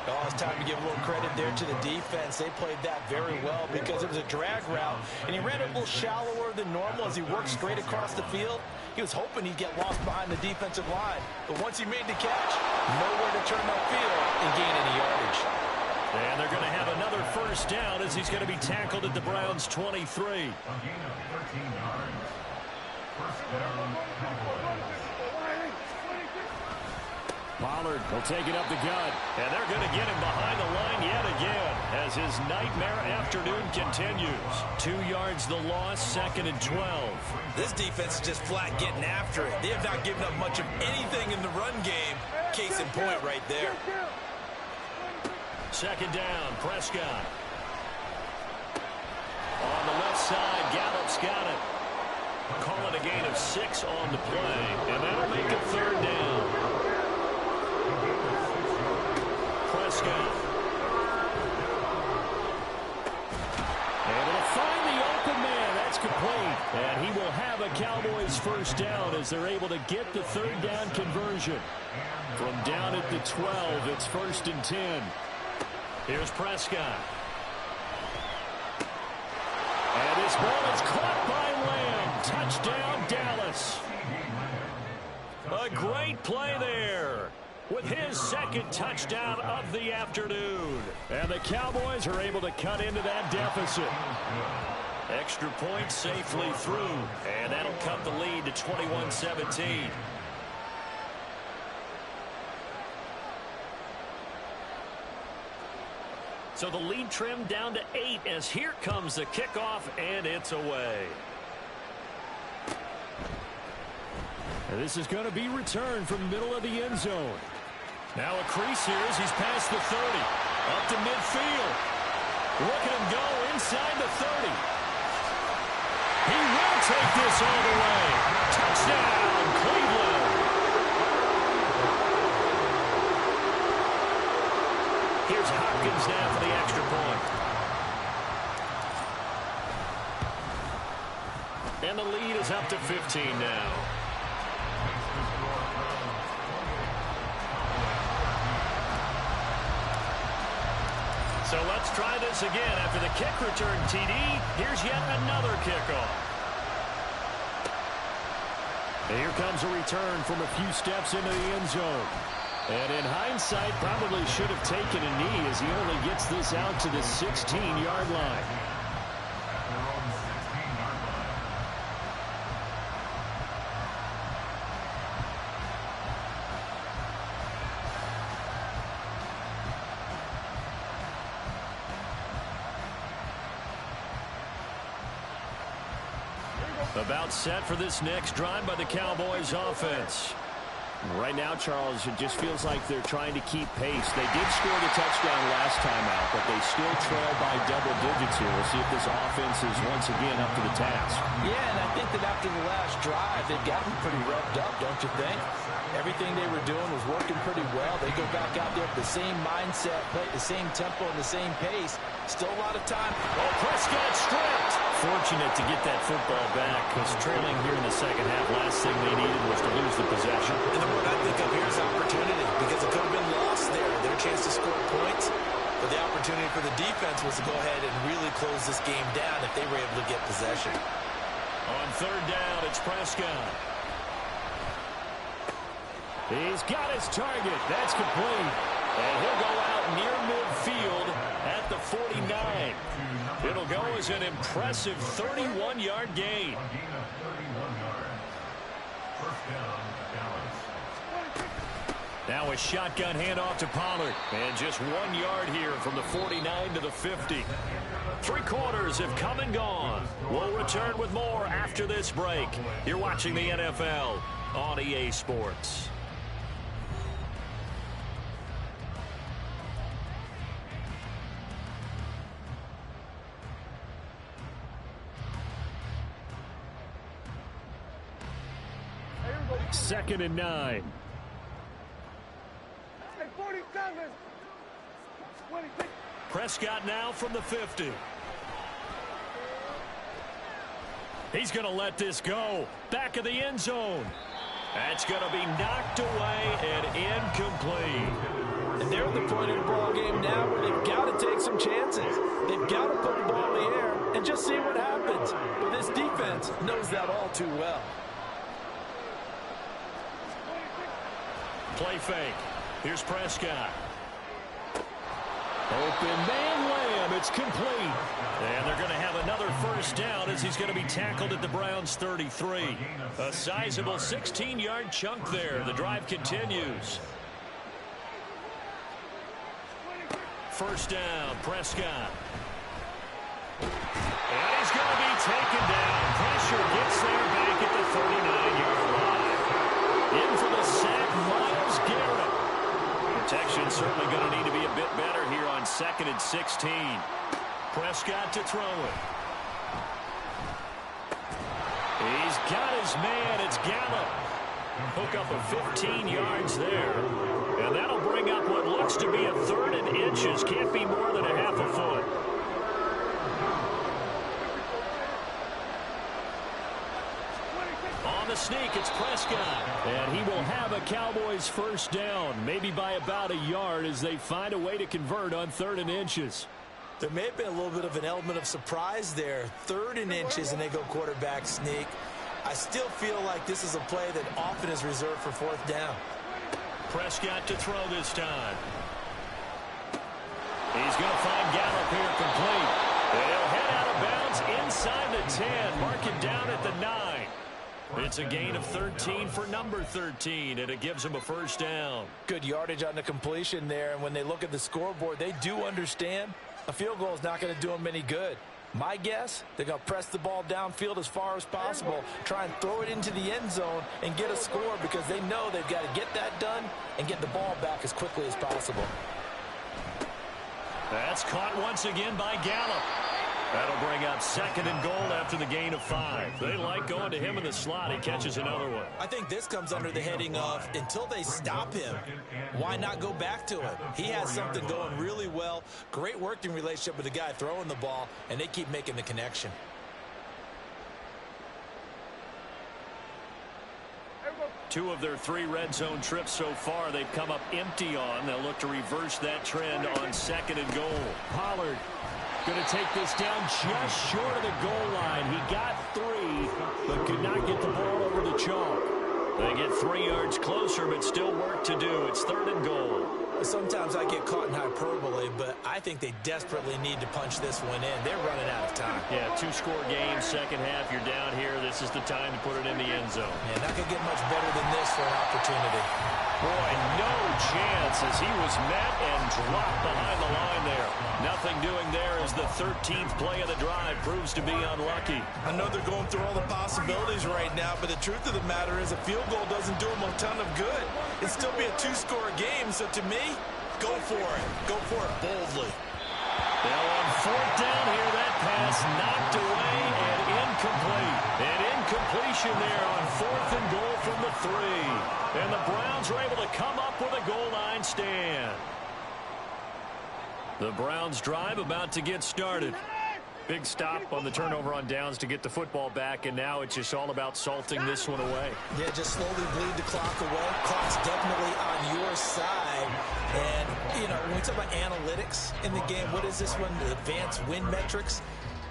Oh, it's time to give a little credit there to the defense. They played that very well because it was a drag route, and he ran it a little shallower than normal as he worked straight across the field. He was hoping he'd get lost behind the defensive line, but once he made the catch, nowhere to turn that field and gain any yardage. And they're going to have another 1st down as he's going to be tackled at the Browns' 23. A gain of 13 yards. 1st down, Cowboys. Pollard will take it up the gut, and they're going to get him behind the line yet again as his nightmare afternoon continues. 2 yards the loss, 2nd and 12. This defense is just flat getting after it. They have not given up much of anything in the run game. Case in point right there. 2nd down, Prescott. On the left side, Gallup's got it. Call it a gain of 6 on the play, and that'll make it 3rd down. Prescott. Able to find the open man. That's complete. And he will have a Cowboys 1st down as they're able to get the 3rd down conversion. From down at the 12, it's 1st and 10. Here's Prescott. And this ball is caught by Lamb. Touchdown, Dallas. A great play there with his 2nd touchdown of the afternoon. And the Cowboys are able to cut into that deficit. Extra point safely through, and that'll cut the lead to 21-17. So the lead trimmed down to 8 as here comes the kickoff, and it's away. And this is going to be returned from the middle of the end zone. Now a crease here as he's past the 30. Up to midfield. Look at him go inside the 30. He will take this all the way. Touchdown, Cleveland. Here's Hopkins now for the extra point. And the lead is up to 15 now. So let's try this again. After the kick return TD, here's yet another kickoff. And here comes a return from a few steps into the end zone. And in hindsight, probably should have taken a knee as he only gets this out to the 16-yard line. About set for this next drive by the Cowboys offense. Right now, Charles, it just feels like they're trying to keep pace. They did score the touchdown last time out, but they still trail by double digits here. We'll see if this offense is once again up to the task. Yeah, and I think that after the last drive, they've gotten pretty revved up, don't you think? Everything they were doing was working pretty well. They go back out there with the same mindset, play at the same tempo and the same pace. Still a lot of time. Oh, Prescott stripped. Fortunate to get that football back, because trailing here in the second half, last thing they needed was to lose the possession. And the word I think of here is opportunity, because it could have been lost there. Their chance to score points. But the opportunity for the defense was to go ahead and really close this game down if they were able to get possession. On third down, it's Prescott. He's got his target. That's complete. And he'll go out near midfield at the 49. It'll go as an impressive 31-yard gain. Now a shotgun handoff to Pollard. And just 1 yard here from the 49 to the 50. 3 quarters have come and gone. We'll return with more after this break. You're watching the NFL on EA Sports. Second and 9. Prescott now from the 50. He's going to let this go. Back of the end zone. That's going to be knocked away and incomplete. And they're at the point in the ball game now where they've got to take some chances. They've got to put the ball in the air and just see what happens. But this defense knows that all too well. Play fake. Here's Prescott. Open man Lamb. It's complete. And they're going to have another first down as he's going to be tackled at the Browns' 33. A sizable 16-yard chunk there. The drive continues. First down, Prescott. And he's going to be taken down. Pressure gets there back at the 39-yard line. In for the sack, Myles Garrett. Protection certainly going to need to be a bit better here on 2nd and 16. Prescott to throw it. He's got his man. It's Gallup. Hook up of 15 yards there. And that'll bring up what looks to be a 3rd and inches. Can't be more than a half a foot. On the sneak, it's Prescott. And he will have a Cowboys first down, maybe by about a yard as they find a way to convert on 3rd and inches. There may have been a little bit of an element of surprise there. 3rd and inches, and they go quarterback sneak. I still feel like this is a play that often is reserved for 4th down. Prescott to throw this time. He's going to find Gallup here complete. They'll head out of bounds inside the 10. Mark it down at the 9. It's a gain of 13 for number 13, and it gives them a first down. Good yardage on the completion there, and when they look at the scoreboard, they do understand a field goal is not going to do them any good. My guess, they're going to press the ball downfield as far as possible, try and throw it into the end zone and get a score because they know they've got to get that done and get the ball back as quickly as possible. That's caught once again by Gallup. That'll bring up 2nd and goal after the gain of 5. They like going to him in the slot. He catches another one. I think this comes under the heading of until they stop him, why not go back to him? He has something going really well. Great working relationship with the guy throwing the ball, and they keep making the connection. Two of their 3 red zone trips so far they've come up empty on. They'll look to reverse that trend on 2nd and goal. Pollard going to take this down just short of the goal line. He got 3, but could not get the ball over the chalk. They get 3 yards closer, but still work to do. It's 3rd and goal. Sometimes I get caught in hyperbole, but I think they desperately need to punch this one in. They're running out of time. Yeah, 2-score game, second half. You're down here. This is the time to put it in the end zone. Man, not going to get much better than this for an opportunity. Boy, no chance as he was met and dropped behind the line there. Nothing doing there as the 13th play of the drive proves to be unlucky. I know they're going through all the possibilities right now, but the truth of the matter is a field field goal doesn't do them a ton of good. It'd still be a 2-score game, so to me, go for it. Go for it boldly. Now on 4th down here, that pass knocked away and incomplete. An incompletion there on 4th and goal from the 3. And the Browns are able to come up with a goal line stand. The Browns drive about to get started. Big stop on the turnover on downs to get the football back, and now it's just all about salting this one away. Yeah, just slowly bleed the clock away. Clock's definitely on your side. And, you know, when we talk about analytics in the game, what is this one? The advanced win metrics?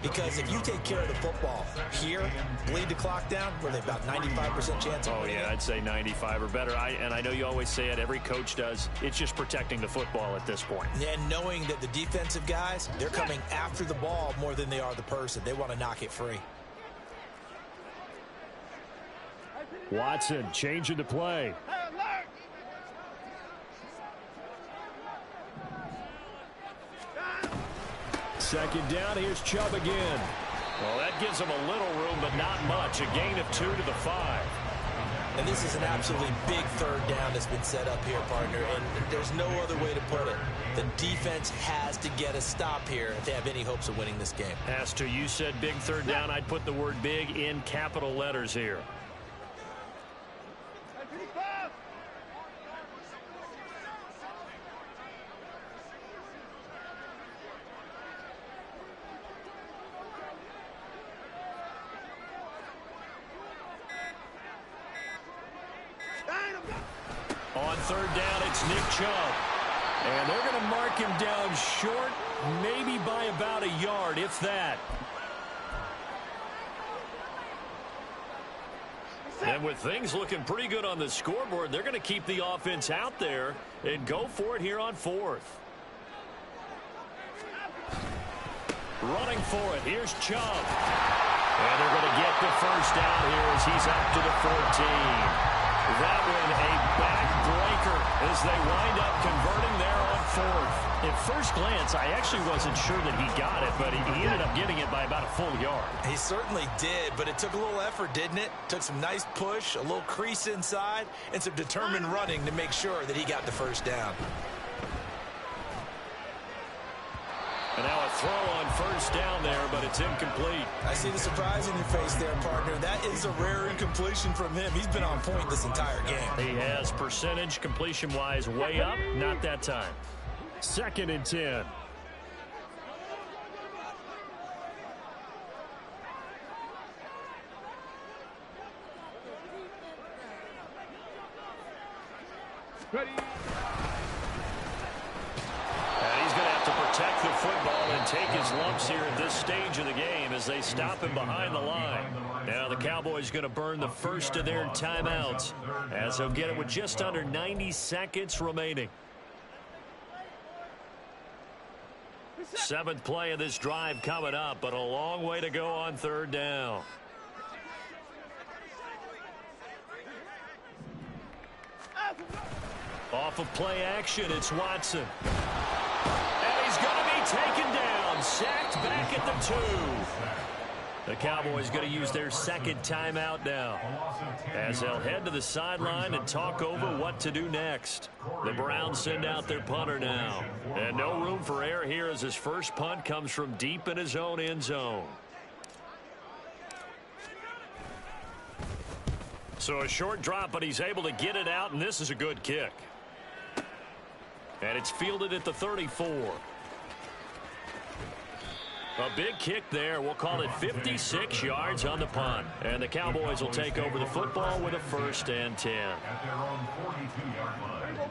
Because if you take care of the football here, bleed the clock down, where they about 95% chance of winning. Oh, yeah, I'd say 95 or better. And I know you always say it, every coach does. It's just protecting the football at this point. And knowing that the defensive guys, they're coming after the ball more than they are the person. They want to knock it free. Watson changing the play. Second down, here's Chubb again. Well, that gives them a little room, but not much. A gain of 2 to the 5. And this is an absolutely big 3rd down that's been set up here, partner, and there's no other way to put it. The defense has to get a stop here if they have any hopes of winning this game. Has to. You said big 3rd down. I'd put the word big in capital letters here. On 3rd down, it's Nick Chubb. And they're going to mark him down short, maybe by about a yard, if that. And with things looking pretty good on the scoreboard, they're going to keep the offense out there and go for it here on 4th. Running for it, here's Chubb. And they're going to get the 1st down here as he's up to the 14. That one a backbreaker as they wind up converting there on 4th. At first glance, I actually wasn't sure that he got it, but he ended up getting it by about a full yard. He certainly did, but it took a little effort, didn't it? Took some nice push, a little crease inside, and some determined running to make sure that he got the 1st down. And now a throw on 1st down there, but it's incomplete. I see the surprise in your face there, partner. That is a rare incompletion from him. He's been on point this entire game. He has percentage completion-wise way up, not that time. 2nd and 10. Ready. Protect the football and take his lumps here at this stage of the game as they stop him behind the line. Now the Cowboys going to burn the first of their timeouts as they'll get it with just under 90 seconds remaining. 7th play of this drive coming up, but a long way to go on 3rd down. Off of play action, it's Watson. He's going to be taken down, sacked back at the 2. The Cowboys going to use their 2nd timeout now as they'll head to the sideline and talk over what to do next. The Browns send out their punter now. And no room for error here as his first punt comes from deep in his own end zone. So a short drop, but he's able to get it out, and this is a good kick. And it's fielded at the 34. A big kick there. We'll call it 56 yards on the punt. And the Cowboys will take over the football with a 1st and 10.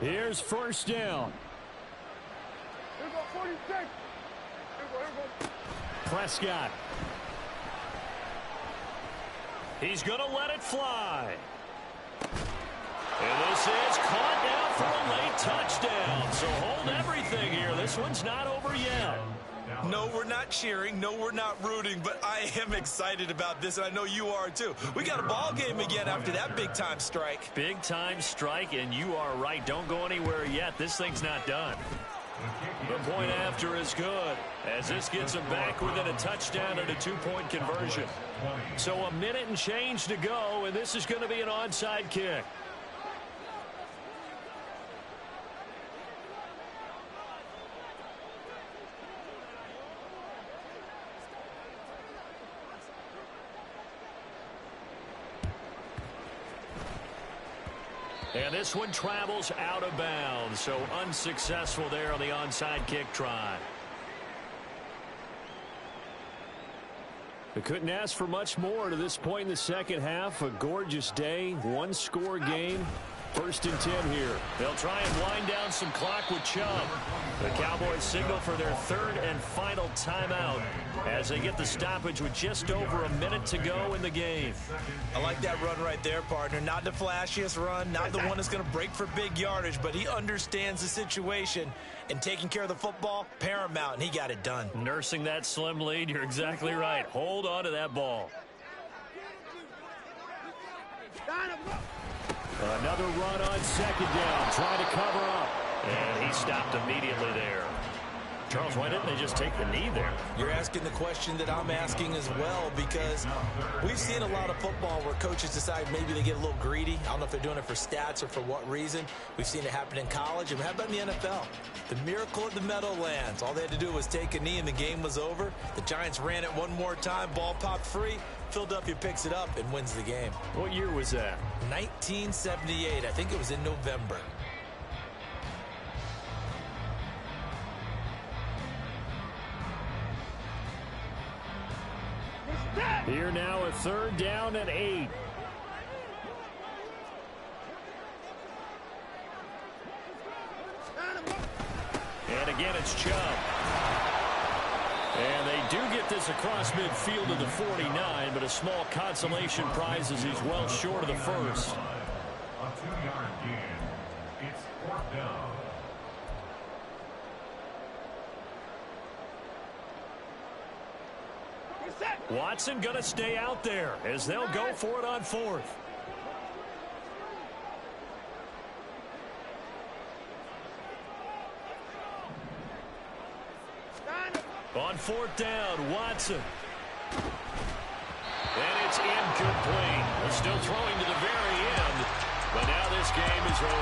Here's 1st down. Prescott. He's going to let it fly. And this is caught now for a late touchdown. So hold everything here. This one's not over yet. No, we're not cheering. No, we're not rooting. But I am excited about this, and I know you are too. We got a ball game again after that big-time strike. Big-time strike, and you are right. Don't go anywhere yet. This thing's not done. The point after is good, as this gets them back within a touchdown and a 2-point conversion. So a minute and change to go, and this is going to be an onside kick. And this one travels out of bounds, so unsuccessful there on the onside kick try. They couldn't ask for much more to this point in the second half. A gorgeous day, one-score game. 1st and 10 here. They'll try and wind down some clock with Chubb. The Cowboys signal for their 3rd and final timeout as they get the stoppage with just over a minute to go in the game. I like that run right there, partner. Not the flashiest run, not the one that's going to break for big yardage, but he understands the situation, and taking care of the football, paramount, and he got it done. Nursing that slim lead, you're exactly right. Hold on to that ball. Another run on 2nd down, trying to cover up. And he stopped immediately there. Charles, why didn't they just take the knee there? You're asking the question that I'm asking as well, because we've seen a lot of football where coaches decide maybe they get a little greedy. I don't know if they're doing it for stats or for what reason. We've seen it happen in college, and how about in the NFL? The miracle at the Meadowlands. All they had to do was take a knee, and the game was over. The Giants ran it one more time, ball popped free. Philadelphia picks it up and wins the game. What year was that? 1978. I think it was in November. Here now, a 3rd down and 8. And again, it's Chubb. And they do get this across midfield to the 49, but a small consolation prize as he's well short of the first. A 2-yard gain. It's 4th down. Watson going to stay out there as they'll go for it on 4th. On 4th down, Watson. And it's incomplete. They're still throwing to the very end, but now this game is over.